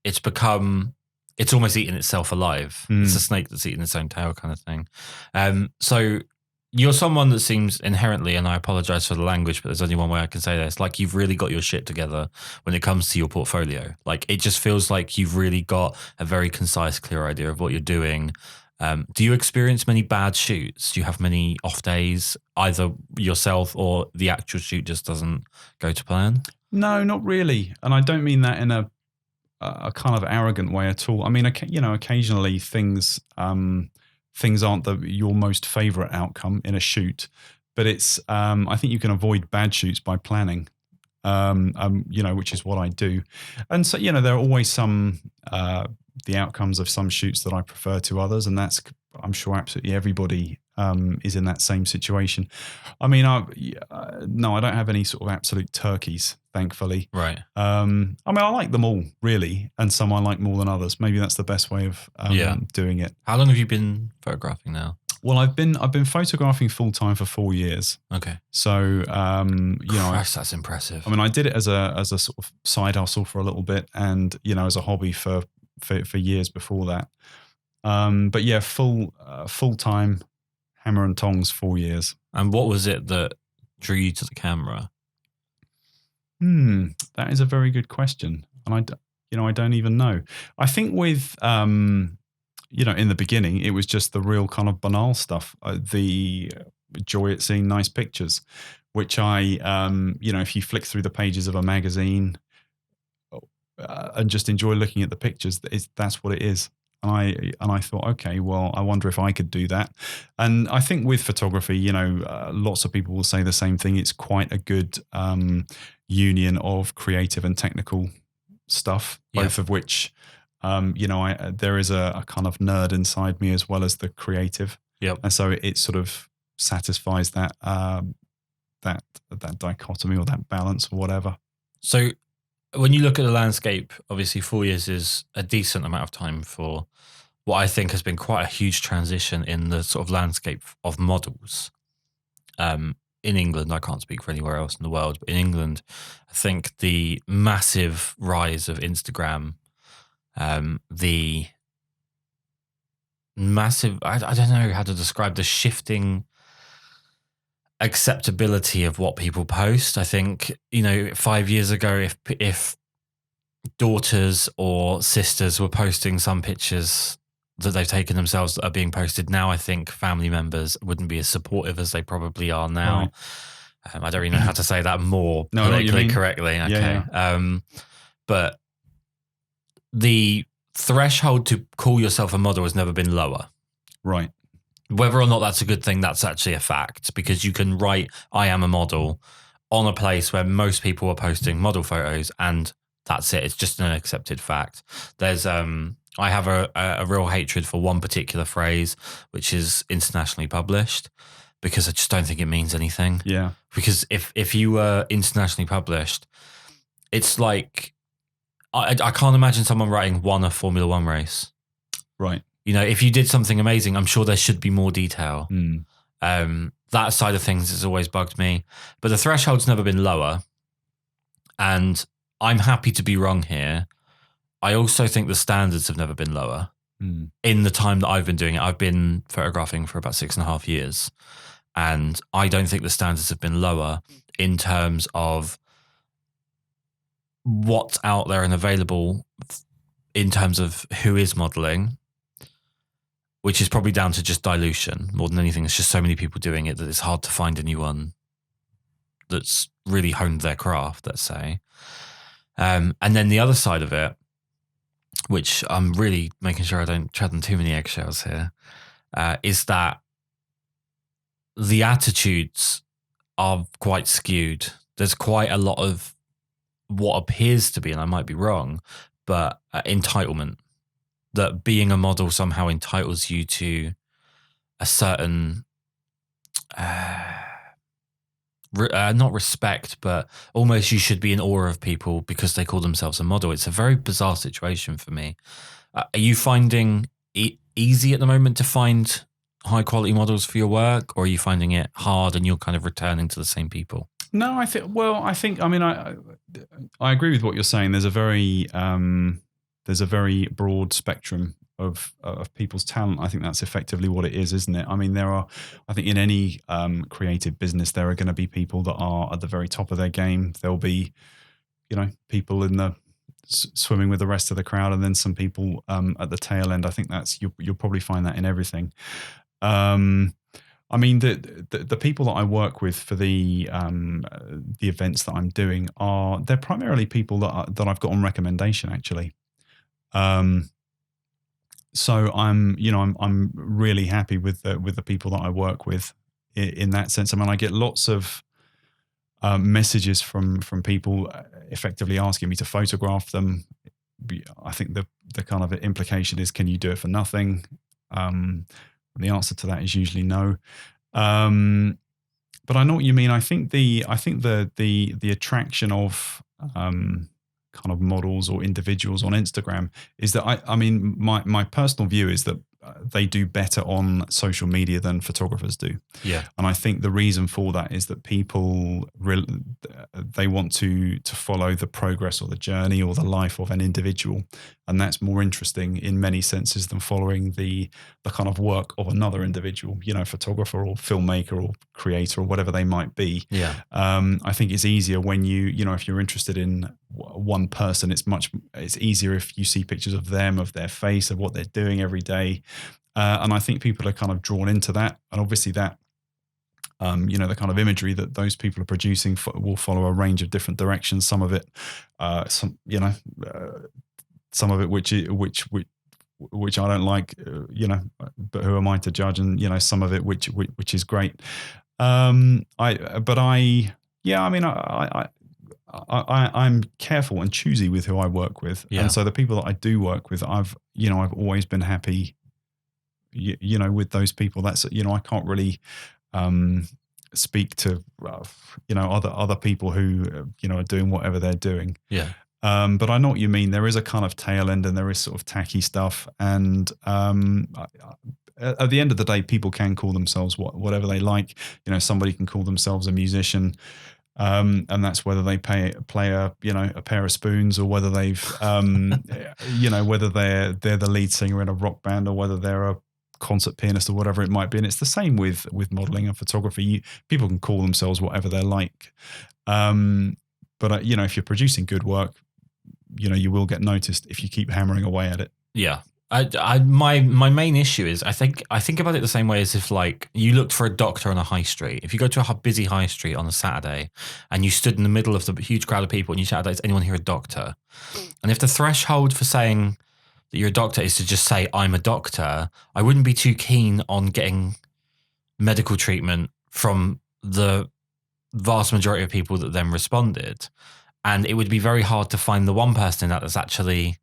it's almost eating itself alive. It's a snake that's eating its own tail kind of thing. So you're someone that seems inherently, and I apologize for the language, but there's only one way I can say this, like you've really got your shit together when it comes to your portfolio. Like it just feels like you've really got a very concise, clear idea of what you're doing. Do you experience many bad shoots? Do you have many off days, either yourself or the actual shoot just doesn't go to plan? No, not really. And I don't mean that in a kind of arrogant way at all. I mean, occasionally things aren't your most favorite outcome in a shoot, but it's I think you can avoid bad shoots by planning. which is what I do. And so, there are always some, the outcomes of some shoots that I prefer to others. And that's, I'm sure absolutely everybody is in that same situation. I mean, no, I don't have any sort of absolute turkeys, thankfully. Right. I mean, I like them all really, and some I like more than others. Maybe that's the best way of doing it. How long have you been photographing now? Well, I've been photographing full time for 4 years. Okay. So, Christ, that's impressive. I mean, I did it as a sort of side hustle for a little bit, and as a hobby for years before that. But yeah, full time, hammer and tongs, 4 years. And what was it that drew you to the camera? That is a very good question, and I don't even know. I think with in the beginning, it was just the real kind of banal stuff, the joy at seeing nice pictures, which I, if you flick through the pages of a magazine and just enjoy looking at the pictures, that's what it is. And I thought, okay, well, I wonder if I could do that. And I think with photography, lots of people will say the same thing. It's quite a good union of creative and technical stuff, both of which, there is a kind of nerd inside me as well as the creative. Yep. And so it sort of satisfies that that dichotomy or that balance or whatever. So when you look at the landscape, obviously 4 years is a decent amount of time for what I think has been quite a huge transition in the sort of landscape of models. In England, I can't speak for anywhere else in the world, but in England, I think the massive rise of Instagram, the massive, I don't know how to describe the shifting acceptability of what people post. I think, 5 years ago, if daughters or sisters were posting some pictures that they've taken themselves that are being posted now, I think family members wouldn't be as supportive as they probably are now. Right. I don't really know how to say that more No, politically correctly. Okay. Yeah. But the threshold to call yourself a model has never been lower. Right. Whether or not that's a good thing, that's actually a fact, because you can write "I am a model" on a place where most people are posting model photos, and that's it. It's just an accepted fact. There's I have a real hatred for one particular phrase, which is internationally published, because I just don't think it means anything. Yeah. Because if you were internationally published, it's like I can't imagine someone won a Formula One race. Right. If you did something amazing, I'm sure there should be more detail. That side of things has always bugged me. But the threshold's never been lower. And I'm happy to be wrong here. I also think the standards have never been lower. In the time that I've been doing it, I've been photographing for about 6.5 years. And I don't think the standards have been lower in terms of what's out there and available in terms of who is modeling, which is probably down to just dilution more than anything. It's just so many people doing it that it's hard to find anyone that's really honed their craft, let's say. And then the other side of it, which I'm really making sure I don't tread on too many eggshells here, is that the attitudes are quite skewed. There's quite a lot of what appears to be, and I might be wrong, but entitlement. That being a model somehow entitles you to a certain, not respect, but almost you should be in awe of people because they call themselves a model. It's a very bizarre situation for me. Are you finding it easy at the moment to find high quality models for your work, or are you finding it hard and you're kind of returning to the same people? No, I agree with what you're saying. There's a very broad spectrum of people's talent. I think that's effectively what it is, isn't it? I mean, I think in any creative business, there are going to be people that are at the very top of their game. There'll be, people in the swimming with the rest of the crowd, and then some people at the tail end. I think you'll probably find that in everything. I mean, the people that I work with for the events that I'm doing they're primarily people that I've got on recommendation, actually. So I'm really happy with the people that I work with in that sense. I mean, I get lots of messages from people effectively asking me to photograph them. I think the kind of implication is, can you do it for nothing? The answer to that is usually no. But I know what you mean. I think the attraction of kind of models or individuals on Instagram is that I mean my personal view is that they do better on social media than photographers do. Yeah. And I think the reason for that is that people they want to follow the progress or the journey or the life of an individual, and that's more interesting in many senses than following the kind of work of another individual, photographer or filmmaker or creator or whatever they might be. Yeah. I think it's easier when if you're interested in one person, it's easier if you see pictures of them, of their face, of what they're doing every day. And I think people are kind of drawn into that. And obviously that, the kind of imagery that those people are producing will follow a range of different directions. Some of it, some of it which I don't like, but who am I to judge? And, some of it which is great. I'm careful and choosy with who I work with. Yeah. And so the people that I do work with, I've always been happy, with those people. That's, I can't really speak to, other people who, are doing whatever they're doing. Yeah. But I know what you mean. There is a kind of tail end and there is sort of tacky stuff. And at the end of the day, people can call themselves whatever they like. Somebody can call themselves a musician. And that's whether they play a pair of spoons, or whether they've, whether they're the lead singer in a rock band, or whether they're a concert pianist or whatever it might be. And it's the same with modeling and photography. People can call themselves whatever they like. But if you're producing good work, you will get noticed if you keep hammering away at it. Yeah. My main issue is I think about it the same way as if like you looked for a doctor on a high street. If you go to a busy high street on a Saturday and you stood in the middle of the huge crowd of people and you shouted, "Is anyone here a doctor?" And if the threshold for saying that you're a doctor is to just say, "I'm a doctor," I wouldn't be too keen on getting medical treatment from the vast majority of people that then responded. And it would be very hard to find the one person in that that's actually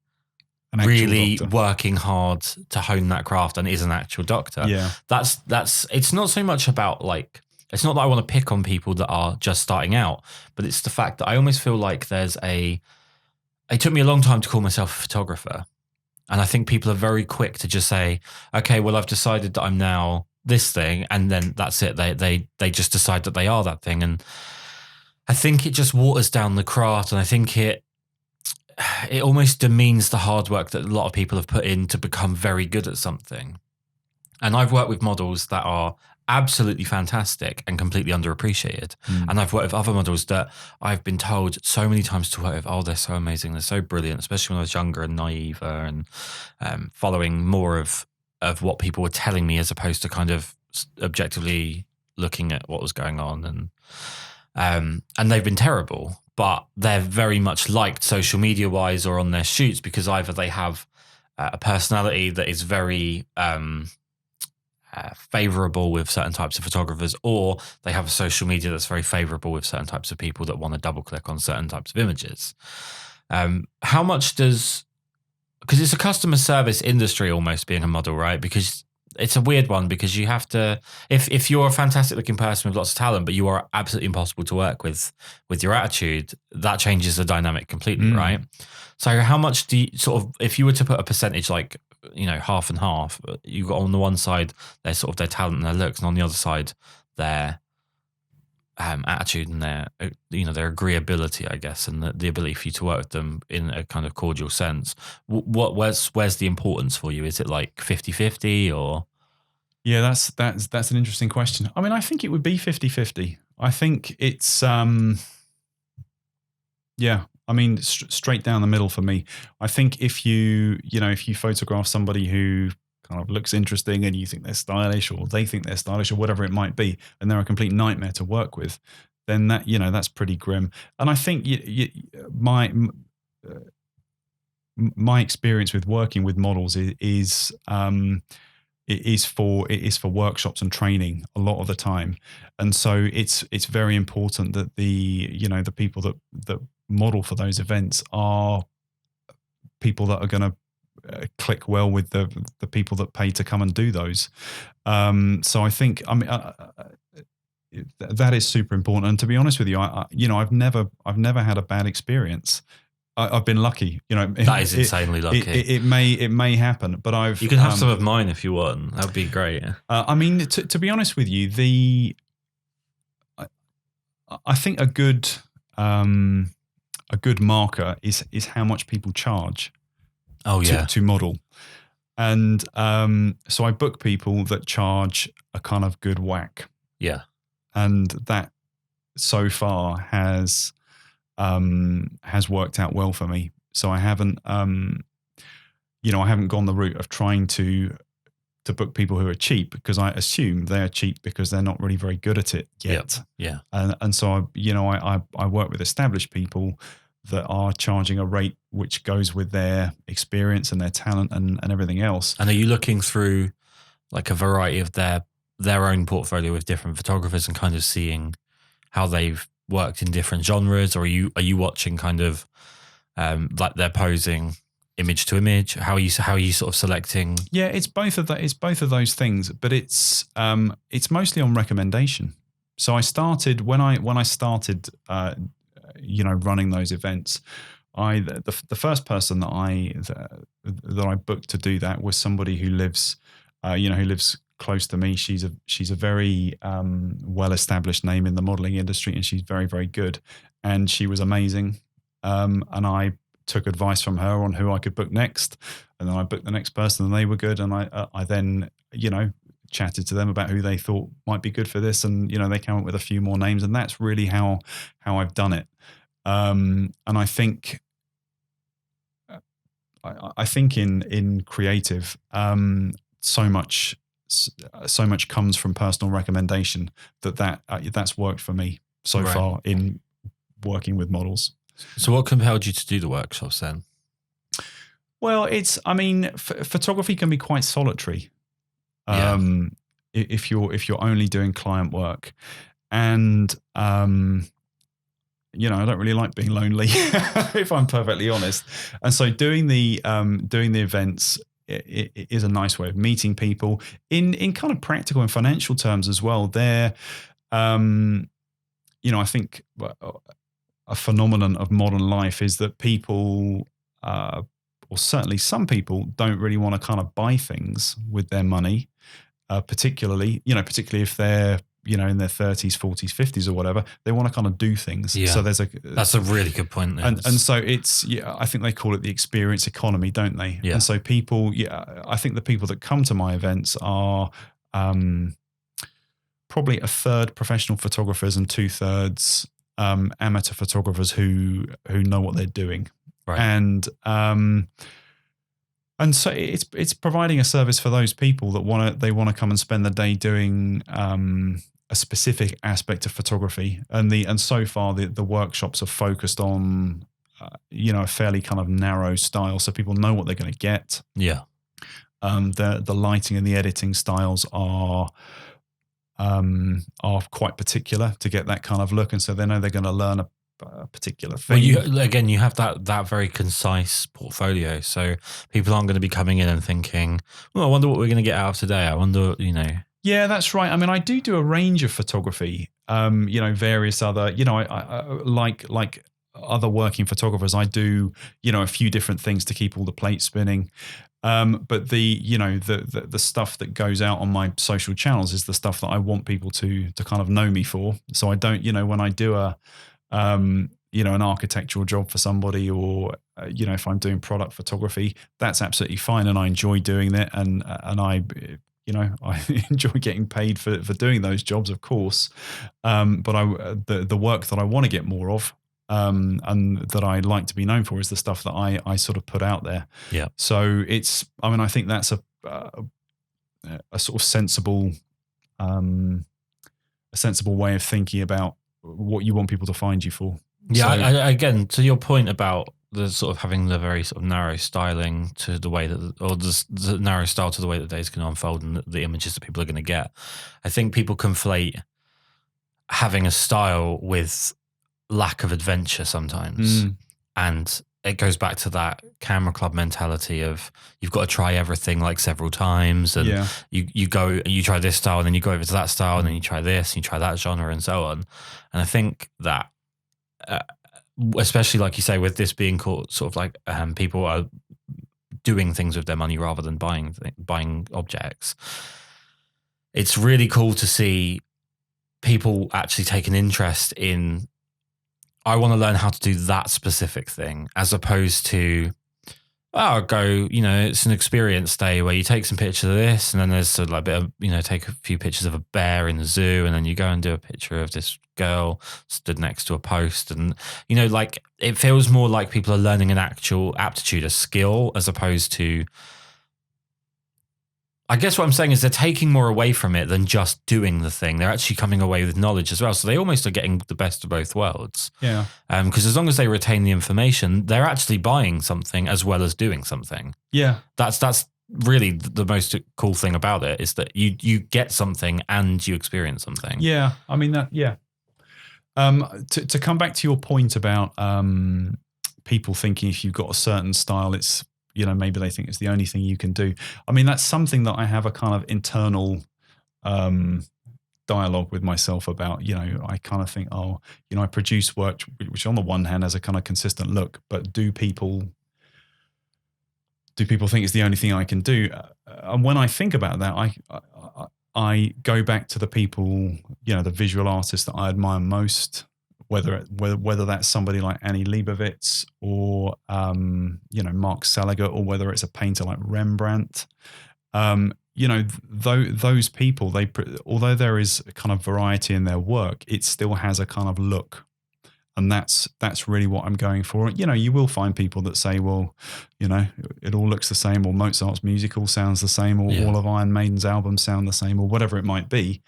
really doctor, working hard to hone that craft and is an actual doctor. Yeah. That's it's not so much about like, it's not that I want to pick on people that are just starting out, but it's the fact that I almost feel like it took me a long time to call myself a photographer. And I think people are very quick to just say, okay, well, I've decided that I'm now this thing. And then that's it. They just decide that they are that thing. And I think it just waters down the craft. And I think it almost demeans the hard work that a lot of people have put in to become very good at something. And I've worked with models that are absolutely fantastic and completely underappreciated. And I've worked with other models that I've been told so many times to work with, oh, they're so amazing, they're so brilliant, especially when I was younger and naive and following more of what people were telling me as opposed to kind of objectively looking at what was going on. And they've been terrible, but they're very much liked social media wise or on their shoots because either they have a personality that is very favorable with certain types of photographers, or they have a social media that's very favorable with certain types of people that want to double click on certain types of images. How much because it's a customer service industry almost being a model, right? Because it's a weird one because you have to, if you're a fantastic looking person with lots of talent, but you are absolutely impossible to work with your attitude, that changes the dynamic completely, right? So how much do you sort of, if you were to put a percentage like, half and half, you got on the one side, their sort of their talent and their looks, and on the other side, their attitude and their, their agreeability, I guess, and the ability for you to work with them in a kind of cordial sense. Where's the importance for you? Is it like 50-50 or? Yeah, that's an interesting question. I mean, I think it would be 50-50. I think it's, I mean, straight down the middle for me. I think if you photograph somebody who kind of looks interesting and you think they're stylish or they think they're stylish or whatever it might be, and they're a complete nightmare to work with, then that's pretty grim. And I think my experience with working with models is it is for workshops and training a lot of the time, and so it's very important that the people that model for those events are people that are going to click well with the people that pay to come and do those. So I think, that is super important. And to be honest with you, I've never had a bad experience. I've been lucky. That is insanely lucky. It may happen, but you can have some of mine if you want. That would be great. To be honest with you, I think a good marker is how much people charge. Oh yeah, to model. And so I book people that charge a kind of good whack. Yeah. And that so far has worked out well for me. So I haven't I haven't gone the route of trying to book people who are cheap, because I assume they're cheap because they're not really very good at it yet. Yeah. And so I work with established people that are charging a rate which goes with their experience and their talent and everything else. And are you looking through like a variety of their own portfolio with different photographers and kind of seeing how they've worked in different genres, or are you watching kind of like they're posing image to image? How are you sort of selecting? Yeah, it's both of that. It's both of those things, but it's mostly on recommendation. So I started when I started running those events. The first person that I booked to do that was somebody who lives close to me. She's a very well established name in the modeling industry, and she's very, very good. And she was amazing. And I took advice from her on who I could book next, and then I booked the next person, and they were good. And I then chatted to them about who they thought might be good for this, and they came up with a few more names, and that's really how I've done it. And I think in creative, so much comes from personal recommendation that's worked for me so far in working with models. So what compelled you to do the workshops then? Well, photography can be quite solitary. If you're only doing client work, and I don't really like being lonely, if I'm perfectly honest. And so doing the events it is a nice way of meeting people in kind of practical and financial terms as well. They're, I think a phenomenon of modern life is that people, or certainly some people, don't really want to kind of buy things with their money, particularly if they're in their 30s, 40s, 50s or whatever. They want to kind of do things. Yeah. So that's a really good point. And so it's, I think they call it the experience economy, don't they? Yeah. And so people, I think the people that come to my events are probably a third professional photographers and 2/3 amateur photographers who know what they're doing. Right. And so it's providing a service for those people that want to come and spend the day doing a specific aspect of photography. And so far the workshops are focused on a fairly kind of narrow style, so people know what they're going to get. Yeah. The lighting and the editing styles are quite particular to get that kind of look, and so they know they're going to learn a particular thing. Well, you have that very concise portfolio, so people aren't going to be coming in and thinking, well, I wonder what we're going to get out of today. I wonder, Yeah, that's right. I mean, I do a range of photography. Various other, I like other working photographers. I do, a few different things to keep all the plates spinning. But the stuff that goes out on my social channels is the stuff that I want people to kind of know me for. So I don't, when I do an architectural job for somebody, or if I'm doing product photography, that's absolutely fine, and I enjoy doing it, and I enjoy getting paid for doing those jobs, of course. But the work that I want to get more of, and that I like to be known for, is the stuff that I sort of put out there. Yeah. So I think that's a sort of sensible way of thinking about what you want people to find you for. Yeah. So, again, to your point about the sort of having the very sort of narrow styling to the way that, or the narrow style to the way that days can unfold and the images that people are going to get. I think people conflate having a style with lack of adventure sometimes. And it goes back to that camera club mentality of you've got to try everything like several times, and you go and you try this style and then you go over to that style and then you try this and you try that genre and so on. And I think that especially like you say, with this being called sort of like people are doing things with their money rather than buying objects, it's really cool to see people actually take an interest in, I want to learn how to do that specific thing, as opposed to, oh, go, it's an experience day where you take some pictures of this, and then there's sort of like a bit of, take a few pictures of a bear in the zoo, and then you go and do a picture of this girl stood next to a post. And, like it feels more like people are learning an actual aptitude, a skill, as opposed to, I guess what I'm saying is they're taking more away from it than just doing the thing. They're actually coming away with knowledge as well. So they almost are getting the best of both worlds. Yeah. Because as long as they retain the information, they're actually buying something as well as doing something. Yeah. That's really the most cool thing about it, is that you get something and you experience something. Yeah. I mean that. Yeah. To come back to your point about people thinking if you've got a certain style, it's, maybe they think it's the only thing you can do. I mean, that's something that I have a kind of internal dialogue with myself about. I kind of think, I produce work which on the one hand has a kind of consistent look, but do people think it's the only thing I can do? And when I think about that, I go back to the people, the visual artists that I admire most, whether that's somebody like Annie Leibovitz or, Mark Seliger, or whether it's a painter like Rembrandt. Those people, although there is a kind of variety in their work, it still has a kind of look. And that's really what I'm going for. You will find people that say, well, it all looks the same, or Mozart's musical sounds the same, or all of Iron Maiden's albums sound the same, or whatever it might be.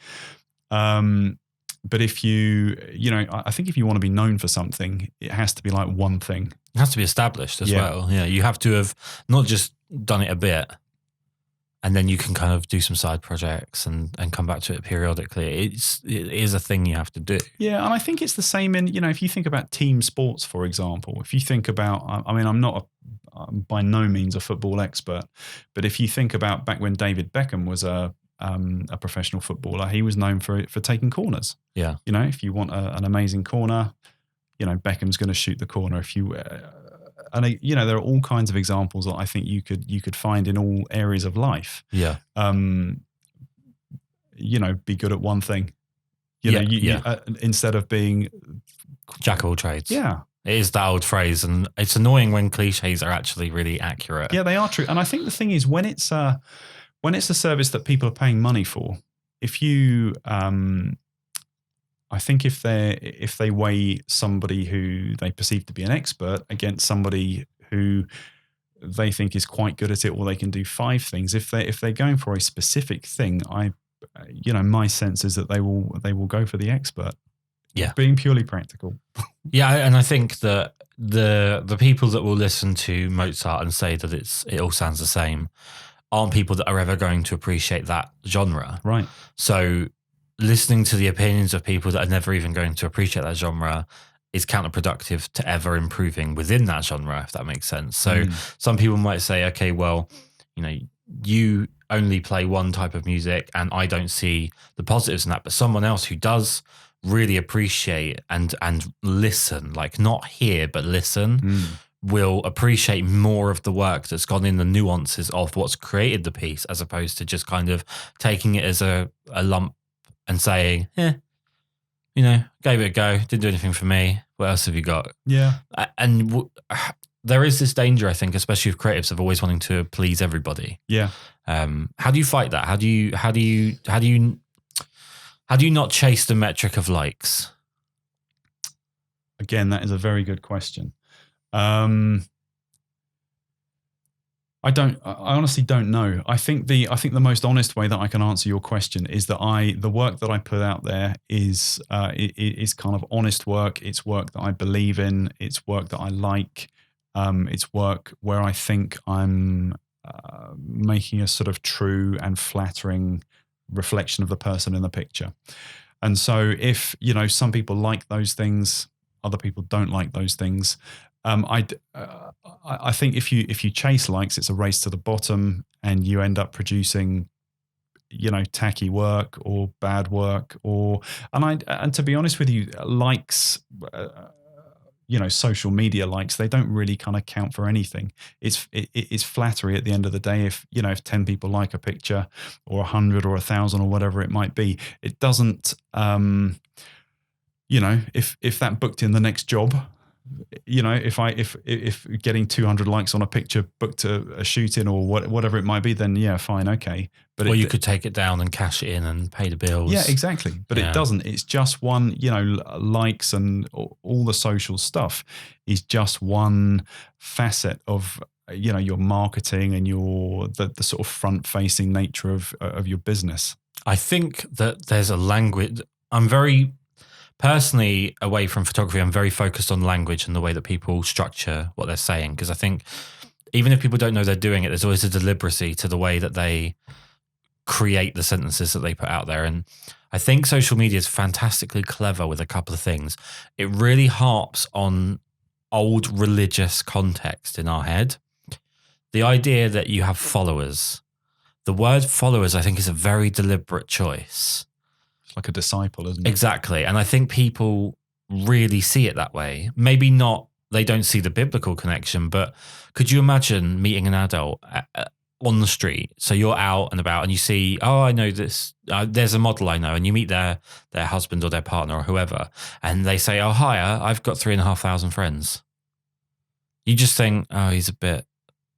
But if I think if you want to be known for something, it has to be like one thing. It has to be established as well. Yeah, you have to have not just done it a bit, and then you can kind of do some side projects and come back to it periodically. It is a thing you have to do. Yeah, and I think it's the same in, if you think about team sports, for example. If you think about, I mean, I'm by no means a football expert, but if you think about back when David Beckham was a professional footballer, he was known for taking corners. Yeah. If you want an amazing corner, Beckham's going to shoot the corner. If you, there are all kinds of examples that I think you could find in all areas of life. Yeah. Be good at one thing. Instead of being jack of all trades. Yeah. It is that old phrase, and it's annoying when cliches are actually really accurate. Yeah, they are true. And I think the thing is, when it's a service that people are paying money for, if you, I think if they weigh somebody who they perceive to be an expert against somebody who they think is quite good at it, or they can do 5 things, if they're going for a specific thing, my sense is that they will go for the expert. Yeah, being purely practical. Yeah, and I think that the people that will listen to Mozart and say that it all sounds the same aren't people that are ever going to appreciate that genre. Right. So listening to the opinions of people that are never even going to appreciate that genre is counterproductive to ever improving within that genre, if that makes sense. So some people might say, okay, well, you only play one type of music and I don't see the positives in that, but someone else who does really appreciate and listen, like not hear, but listen, will appreciate more of the work that's gone in, the nuances of what's created the piece, as opposed to just kind of taking it as a lump and saying, gave it a go, didn't do anything for me. What else have you got? Yeah. And there is this danger, I think, especially with creatives, of always wanting to please everybody. Yeah. How do you fight that? How do you not chase the metric of likes? Again, that is a very good question. I honestly don't know. I think the most honest way that I can answer your question is that the work that I put out there is kind of honest work. It's work that I believe in. It's work that I like. It's work where I think I'm making a sort of true and flattering reflection of the person in the picture. And so if, some people like those things, other people don't like those things. I think if you chase likes, it's a race to the bottom, and you end up producing, tacky work or bad work, and to be honest with you, likes, social media likes, they don't really kind of count for anything. It's flattery at the end of the day. If 10 people like a picture, or 100 or 1,000 or whatever it might be, it doesn't, if that booked in the next job, if getting 200 likes on a picture booked a shoot in, or whatever it might be, then yeah, fine, okay. But you could take it down and cash it in and pay the bills. Yeah, exactly. But it doesn't. It's just one, likes and all the social stuff is just one facet of your marketing and the sort of front facing nature of your business. I think that there's a language. I'm very personally, away from photography, I'm very focused on language and the way that people structure what they're saying, because I think even if people don't know they're doing it, there's always a deliberacy to the way that they create the sentences that they put out there. And I think social media is fantastically clever with a couple of things. It really harps on old religious context in our head. The idea that you have followers. The word followers, I think, is a very deliberate choice. Like a disciple, isn't it? Exactly. And I think people really see it that way. Maybe not, they don't see the biblical connection, but could you imagine meeting an adult on the street? So you're out and about and you see, oh, I know this, there's a model I know, and you meet their husband or their partner or whoever, and they say, oh, hiya, I've got 3,500 friends. You just think, oh, he's a bit...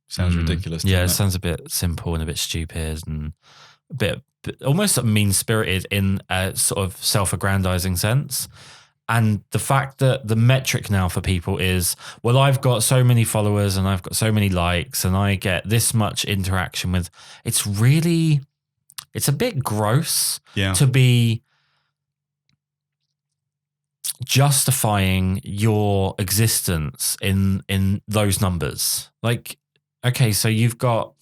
Sounds ridiculous. Yeah, it sounds a bit simple and a bit stupid and a bit almost mean-spirited in a sort of self-aggrandizing sense. And the fact that the metric now for people is, well, I've got so many followers and I've got so many likes and I get this much interaction with, it's a bit gross to be justifying your existence in those numbers. Like, okay, so you've got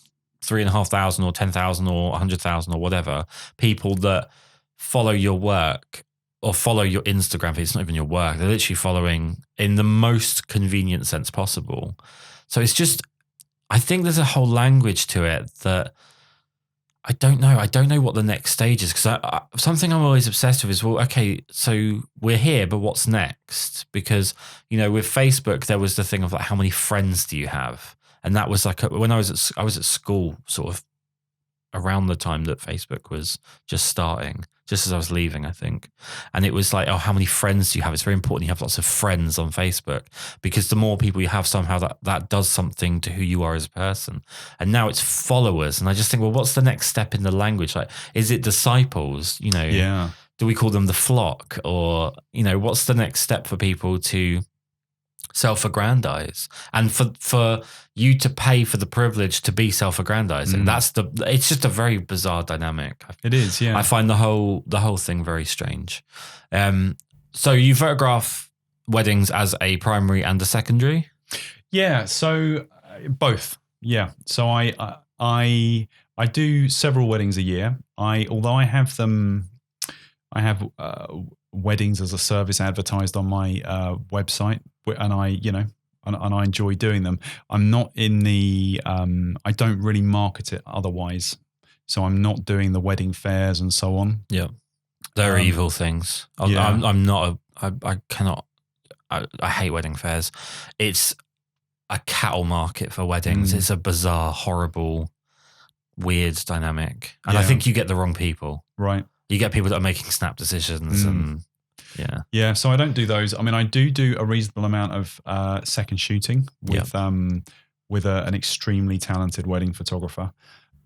3,500 or 10,000 or 100,000 or whatever people that follow your work or follow your Instagram feed. It's not even your work. They're literally following in the most convenient sense possible. So it's just, I think there's a whole language to it that I don't know. I don't know what the next stage is, because something I'm always obsessed with is, well, okay, so we're here, but what's next? Because, with Facebook, there was the thing of like, how many friends do you have? And that was like when I was at school, sort of around the time that Facebook was just starting, just as I was leaving, I think. And it was like, oh, how many friends do you have? It's very important you have lots of friends on Facebook, because the more people you have, somehow that does something to who you are as a person. And now it's followers. And I just think, well, what's the next step in the language? Like, is it disciples? Yeah. Do we call them the flock? Or, what's the next step for people to self-aggrandize, and for you to pay for the privilege to be self-aggrandizing? It's just a very bizarre dynamic. It is, yeah. I find the whole thing very strange. So you photograph weddings as a primary and a secondary? Yeah, so both. Yeah, so I do several weddings a year. Although I have weddings as a service advertised on my website, and I enjoy doing them. I'm not in the I don't really market it otherwise, so I'm not doing the wedding fairs and so on. Yeah, they're evil things. I'm not. I cannot. I hate wedding fairs. It's a cattle market for weddings. It's a bizarre, horrible, weird dynamic, and I think you get the wrong people. Right. You get people that are making snap decisions and yeah. So I don't do those. I mean, I do a reasonable amount of second shooting with an extremely talented wedding photographer.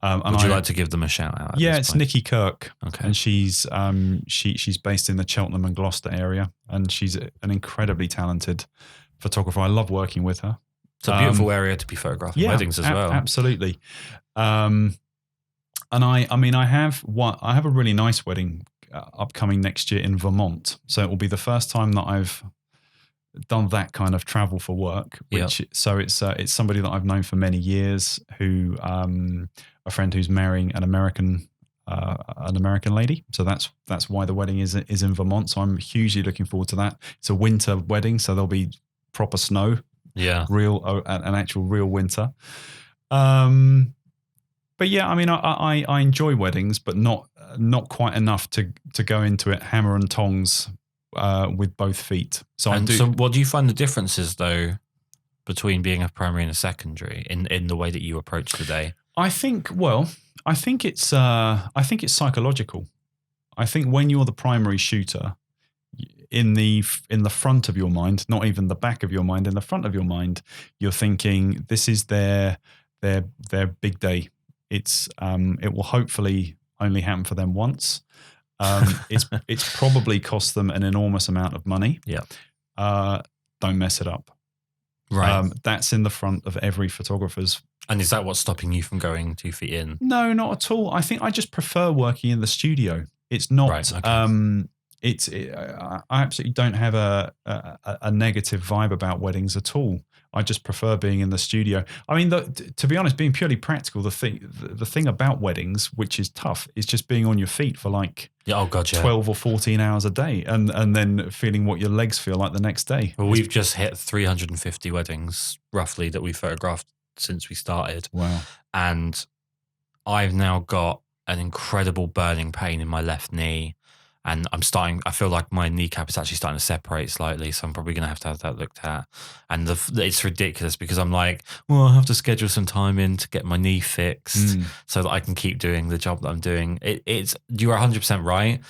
Would you like to give them a shout out? Yeah, it's Nikki Kirk. Okay. And she's she's based in the Cheltenham and Gloucester area, and she's an incredibly talented photographer. I love working with her. It's a beautiful area to be photographing weddings as well. Absolutely. And I have a really nice wedding upcoming next year in Vermont. So it will be the first time that I've done that kind of travel for work. So it's somebody that I've known for many years, who a friend who's marrying an American lady. So that's why the wedding is in Vermont. So I'm hugely looking forward to that. It's a winter wedding, so there'll be proper snow. Yeah, an actual real winter. But yeah, I mean, I enjoy weddings, but not quite enough to go into it hammer and tongs with both feet. So So what do you find the differences though between being a primary and a secondary in the way that you approach the day? I think it's psychological. I think when you're the primary shooter, in the front of your mind, not even the back of your mind, in the front of your mind, you're thinking this is their big day. It will hopefully only happen for them once. It's probably cost them an enormous amount of money. Yeah. Don't mess it up. Right. That's in the front of every photographer's. And is that what's stopping you from going 2 feet in? No, not at all. I think I just prefer working in the studio. It's not. Right, okay. I absolutely don't have a negative vibe about weddings at all. I just prefer being in the studio. I mean, to be honest, being purely practical, the thing about weddings, which is tough, is just being on your feet for 12 or 14 hours a day, and then feeling what your legs feel like the next day. Well, we've just hit 350 weddings roughly that we photographed since we started. Wow! And I've now got an incredible burning pain in my left knee. And I feel like my kneecap is actually starting to separate slightly. So I'm probably going to have that looked at. And it's ridiculous because I'm like, well, I have to schedule some time in to get my knee fixed so that I can keep doing the job that I'm doing. You're 100% right.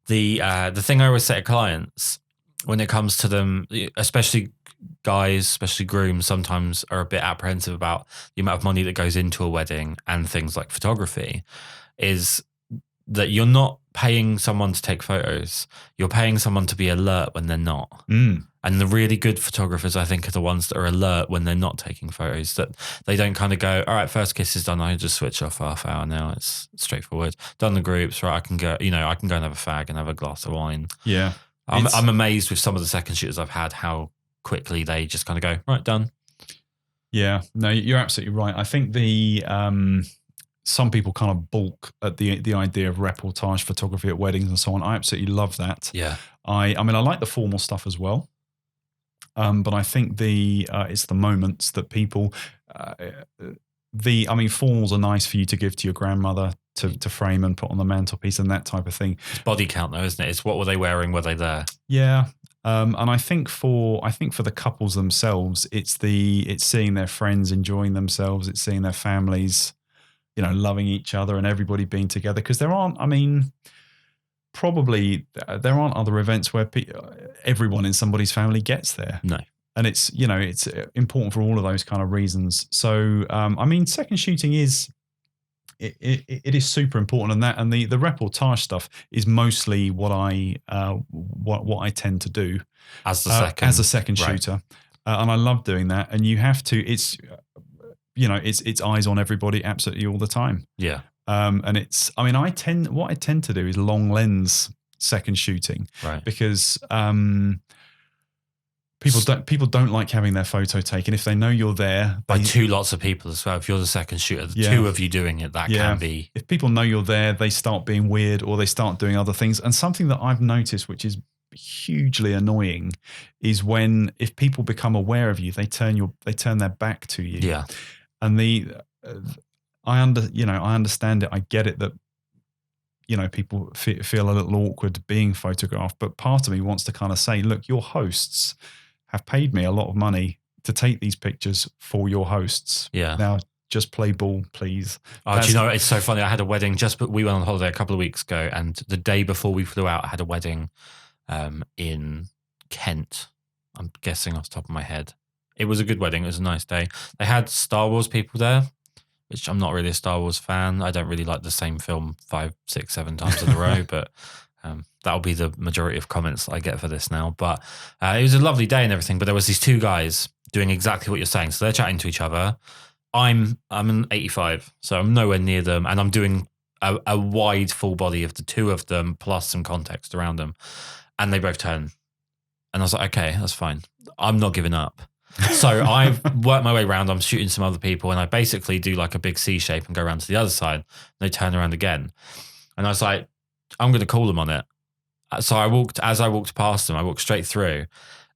The thing I always say to clients when it comes to them, especially guys, especially grooms, sometimes are a bit apprehensive about the amount of money that goes into a wedding and things like photography, is that you're not paying someone to take photos. You're paying someone to be alert when they're not. And the really good photographers, I think, are the ones that are alert when they're not taking photos, that they don't kind of go, all right, first kiss is done. I just switch off half hour now. It's straightforward. Done the groups, right? I can go and have a fag and have a glass of wine. Yeah. I'm amazed with some of the second shooters I've had, how quickly they just kind of go, right, done. Yeah, no, you're absolutely right. I think some people kind of balk at the idea of reportage photography at weddings and so on. I absolutely love that. Yeah. I mean, I like the formal stuff as well. But I think it's the moments that people, formals are nice for you to give to your grandmother to frame and put on the mantelpiece and that type of thing. It's body count though, isn't it? It's what were they wearing? Were they there? Yeah. And I think for the couples themselves, it's seeing their friends enjoying themselves. It's seeing their families, loving each other and everybody being together. Because there aren't other events where everyone in somebody's family gets there. No. And it's important for all of those kind of reasons. So, second shooting is super important, and the reportage stuff is mostly what I tend to do as a second shooter. And I love doing that. And you have to, it's eyes on everybody absolutely all the time. Yeah. And what I tend to do is long lens second shooting, right? Because people don't like having their photo taken if they know you're there by two lots of people as well. If you're the second shooter, two of you doing it, that can be. If people know you're there, they start being weird or they start doing other things. And something that I've noticed, which is hugely annoying, is if people become aware of you, they turn their back to you. Yeah. And I understand it. I get it that, people feel a little awkward being photographed, but part of me wants to kind of say, look, your hosts have paid me a lot of money to take these pictures for your hosts. Yeah. Now just play ball, please. Oh, do you know, it's so funny. I had a wedding we went on holiday a couple of weeks ago, and the day before we flew out, I had a wedding in Kent. I'm guessing off the top of my head. It was a good wedding. It was a nice day. They had Star Wars people there, which I'm not really a Star Wars fan. I don't really like the same film 5, 6, 7 times in a row, but that'll be the majority of comments that I get for this now. But it was a lovely day and everything, but there was these two guys doing exactly what you're saying. So they're chatting to each other. I'm an 85, so I'm nowhere near them, and I'm doing a wide full body of the two of them plus some context around them. And they both turn And I was like, okay, that's fine. I'm not giving up. So I've worked my way around. I'm shooting some other people, and I basically do like a big C shape and go around to the other side. They turn around again. And I was like, I'm going to call them on it. So as I walked past them, I walked straight through,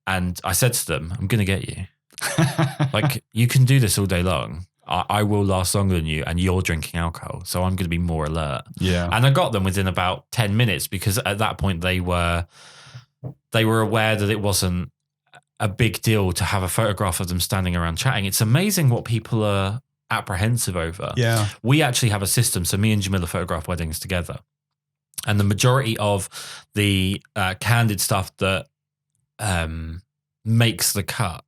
and I said to them, I'm going to get you. Like, you can do this all day long. I will last longer than you, and you're drinking alcohol. So I'm going to be more alert. Yeah. And I got them within about 10 minutes because at that point they were aware that it wasn't a big deal to have a photograph of them standing around chatting. It's amazing what people are apprehensive over. Yeah. We actually have a system. So me and Jamila photograph weddings together. And the majority of the candid stuff that makes the cut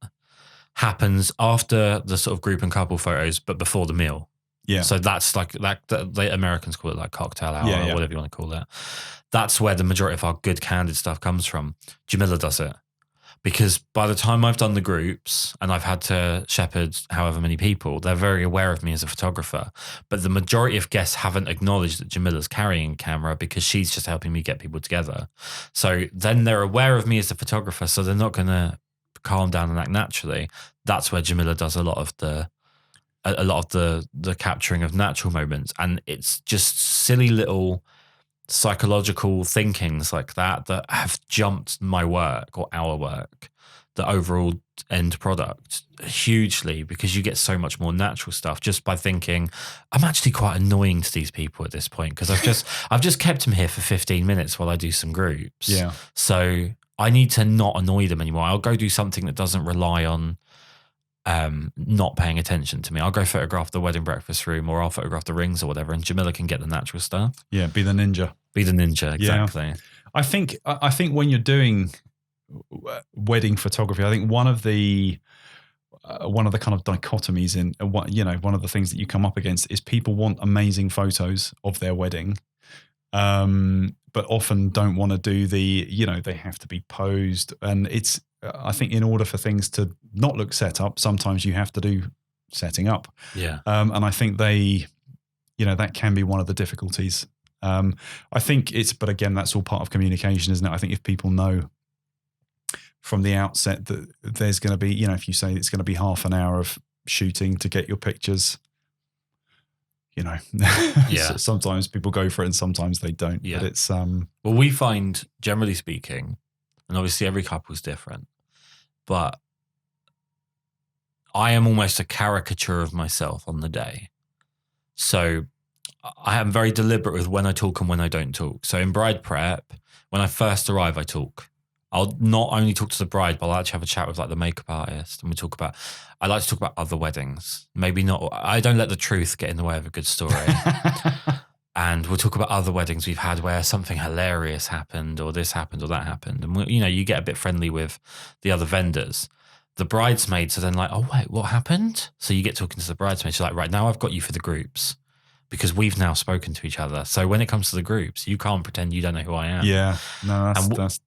happens after the sort of group and couple photos, but before the meal. Yeah. So that's like that. The Americans call it like cocktail hour or whatever you want to call it. That's where the majority of our good candid stuff comes from. Jamila does it because by the time I've done the groups and I've had to shepherd however many people, they're very aware of me as a photographer. But the majority of guests haven't acknowledged that Jamila's carrying a camera because she's just helping me get people together. So then they're aware of me as a photographer, so they're not going to calm down and act naturally. That's where Jamila does a lot of the capturing of natural moments. And it's just silly little psychological thinkings like that have jumped my work or our work, the overall end product, hugely, because you get so much more natural stuff just by thinking, I'm actually quite annoying to these people at this point because I've just kept them here for 15 minutes while I do some groups. Yeah. So I need to not annoy them anymore. I'll go do something that doesn't rely on not paying attention to me. I'll go photograph the wedding breakfast room, or I'll photograph the rings or whatever, and Jamila can get the natural stuff. Yeah, be the ninja. Be the ninja, exactly. Yeah. I think when you're doing wedding photography, I think one of the kind of dichotomies in one of the things that you come up against is people want amazing photos of their wedding, but often don't want to do they have to be posed, and it's. I think in order for things to not look set up, sometimes you have to do setting up. Yeah. And I think that can be one of the difficulties. I think but again, that's all part of communication, isn't it? I think if people know from the outset that there's going to be, if you say it's going to be half an hour of shooting to get your pictures, yeah. Sometimes people go for it and sometimes they don't. Yeah. But it's well, we find, generally speaking, and obviously every couple's different, but I am almost a caricature of myself on the day. So I am very deliberate with when I talk and when I don't talk. So in bride prep, when I first arrive, I talk. I'll not only talk to the bride, but I'll actually have a chat with like the makeup artist, and I like to talk about other weddings. Maybe not, I don't let the truth get in the way of a good story. And we'll talk about other weddings we've had where something hilarious happened, or this happened, or that happened. And, you get a bit friendly with the other vendors. The bridesmaids are then like, oh, wait, what happened? So you get talking to the bridesmaids. You're like, right, now I've got you for the groups because we've now spoken to each other. So when it comes to the groups, you can't pretend you don't know who I am. Yeah, no,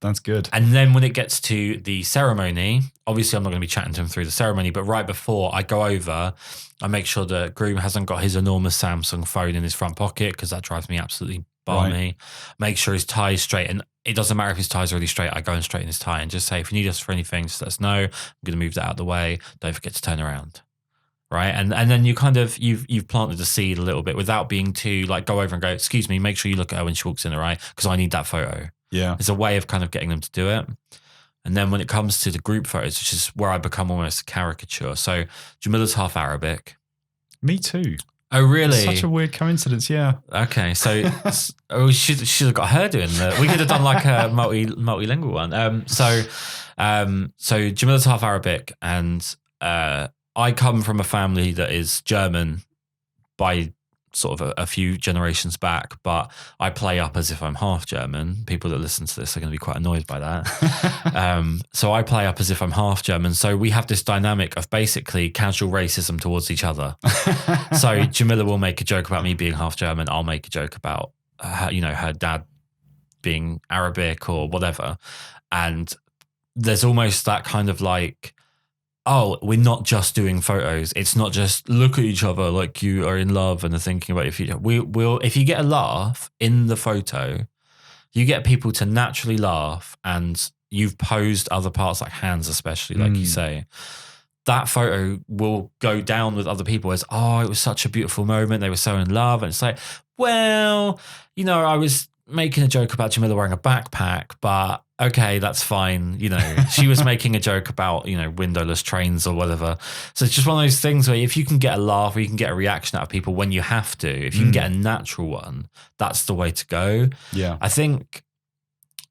that's good. And then when it gets to the ceremony, obviously I'm not going to be chatting to him through the ceremony, but right before I go over, I make sure the groom hasn't got his enormous Samsung phone in his front pocket because that drives me absolutely balmy. Right. Make sure his tie is straight. And it doesn't matter if his tie's already straight. I go and straighten his tie and just say, if you need us for anything, just let us know. I'm going to move that out of the way. Don't forget to turn around. Right. And then you kind of, you've planted the seed a little bit without being too like, go over and go, excuse me, make sure you look at her when she walks in, all right? Because I need that photo. Yeah. It's a way of kind of getting them to do it. And then when it comes to the group photos, which is where I become almost a caricature. So Jamila's half Arabic. Me too. Oh, really? Such a weird coincidence, yeah. Okay, so we should have got her doing that. We could have done like a multilingual one. So Jamila's half Arabic, and I come from a family that is German by sort of a few generations back, but I play up as if I'm half German. People that listen to this are going to be quite annoyed by that. So I play up as if I'm half German. So we have this dynamic of basically casual racism towards each other. So Jamila will make a joke about me being half German. I'll make a joke about her dad being Arabic or whatever. And there's almost that kind of like, oh, we're not just doing photos. It's not just look at each other like you are in love and are thinking about your future. If you get a laugh in the photo, you get people to naturally laugh and you've posed other parts like hands, especially like you say, that photo will go down with other people as, oh, it was such a beautiful moment. They were so in love. And it's like, well, you know, I was making a joke about Jamila wearing a backpack, but okay, that's fine. You know, she was making a joke about, you know, windowless trains or whatever. So it's just one of those things where if you can get a laugh or you can get a reaction out of people when you have to, if you can get a natural one, that's the way to go. Yeah. I think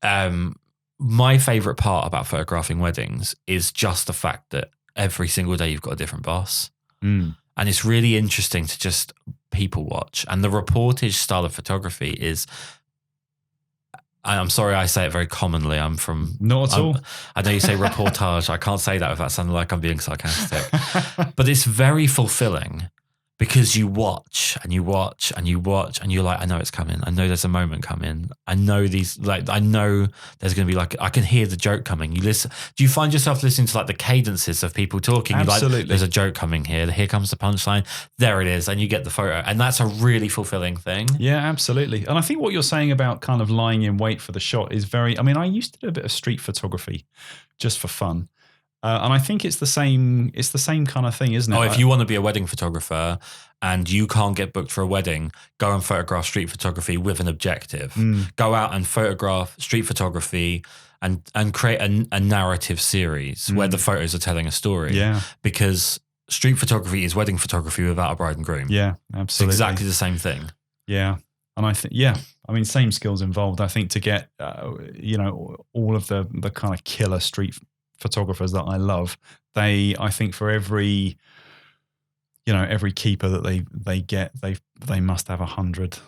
my favorite part about photographing weddings is just the fact that every single day you've got a different boss. And it's really interesting to just people watch. And the reportage style of photography is, I'm sorry I say it very commonly. I'm from... Not at all. I know you say reportage. I can't say that without sounding like I'm being sarcastic. But it's very fulfilling because you watch and you watch and you watch and you're like, I know it's coming. I know there's a moment coming. I know these, like, I know there's going to be like, I can hear the joke coming. You listen. Do you find yourself listening to like the cadences of people talking? Absolutely. You're like, there's a joke coming here. Here comes the punchline. There it is. And you get the photo. And that's a really fulfilling thing. Yeah, absolutely. And I think what you're saying about kind of lying in wait for the shot is very, I mean, I used to do a bit of street photography just for fun. And I think it's the same kind of thing, isn't it? Oh, if you want to be a wedding photographer and you can't get booked for a wedding, go and photograph street photography with an objective. Go out and photograph street photography and create a narrative series where the photos are telling a story. Yeah. Because street photography is wedding photography without a bride and groom. Yeah, absolutely. It's exactly the same thing. Yeah. And I think, I mean, same skills involved. I think to get, you know, all of the kind of killer street photographers that I love, I think for every keeper that they get, they must have 100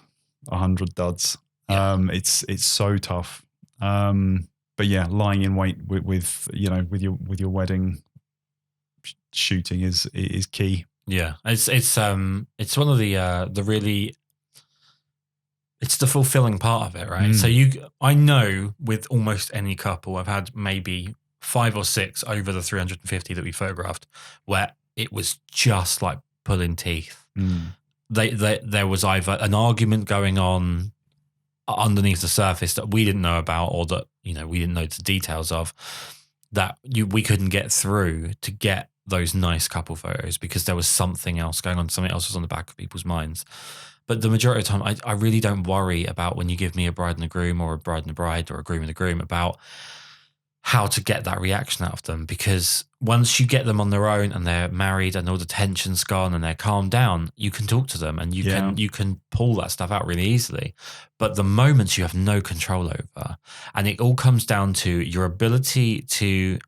duds. Yeah. It's so tough. But yeah, lying in wait with your wedding shooting is key. Yeah, it's one of the really, it's the fulfilling part of it, right? So I know with almost any couple, I've had maybe 5 or 6 over the 350 that we photographed where it was just like pulling teeth. There was either an argument going on underneath the surface that we didn't know about, or that, you know, we didn't know the details of, that we couldn't get through to get those nice couple photos because there was something else going on. Something else was on the back of people's minds. But the majority of the time, I really don't worry about when you give me a bride and a groom or a bride and a bride or a groom and a groom about how to get that reaction out of them, because once you get them on their own and they're married and all the tension's gone and they're calmed down, you can talk to them and you can pull that stuff out really easily. But the moments you have no control over, and it all comes down to your ability to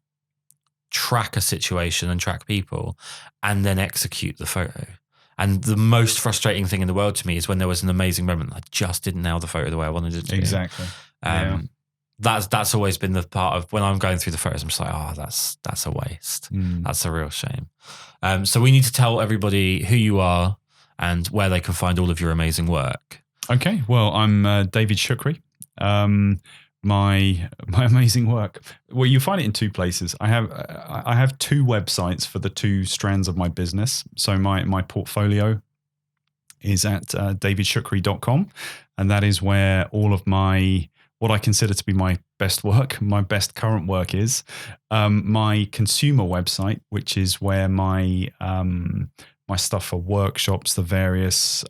track a situation and track people and then execute the photo. And the most frustrating thing in the world to me is when there was an amazing moment, I just didn't nail the photo the way I wanted it to. Exactly. That's always been the part of when I'm going through the photos, I'm just like, oh, that's a waste. That's a real shame. So we need to tell everybody who you are and where they can find all of your amazing work. Okay. Well, I'm David Shoukry. My amazing work. Well, you find it in 2 places. I have 2 websites for the 2 strands of my business. So my portfolio is at davidshukry.com, and that is where all of what I consider to be my best work, my best current work is. My consumer website, which is where my stuff for workshops, the various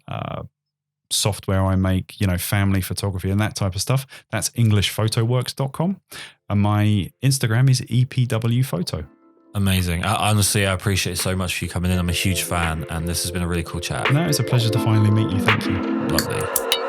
software I make, family photography and that type of stuff, that's EnglishPhotoworks.com. And my Instagram is EPWPhoto. Amazing. Honestly, I appreciate it so much for you coming in. I'm a huge fan, and this has been a really cool chat. No, it's a pleasure to finally meet you. Thank you. Lovely.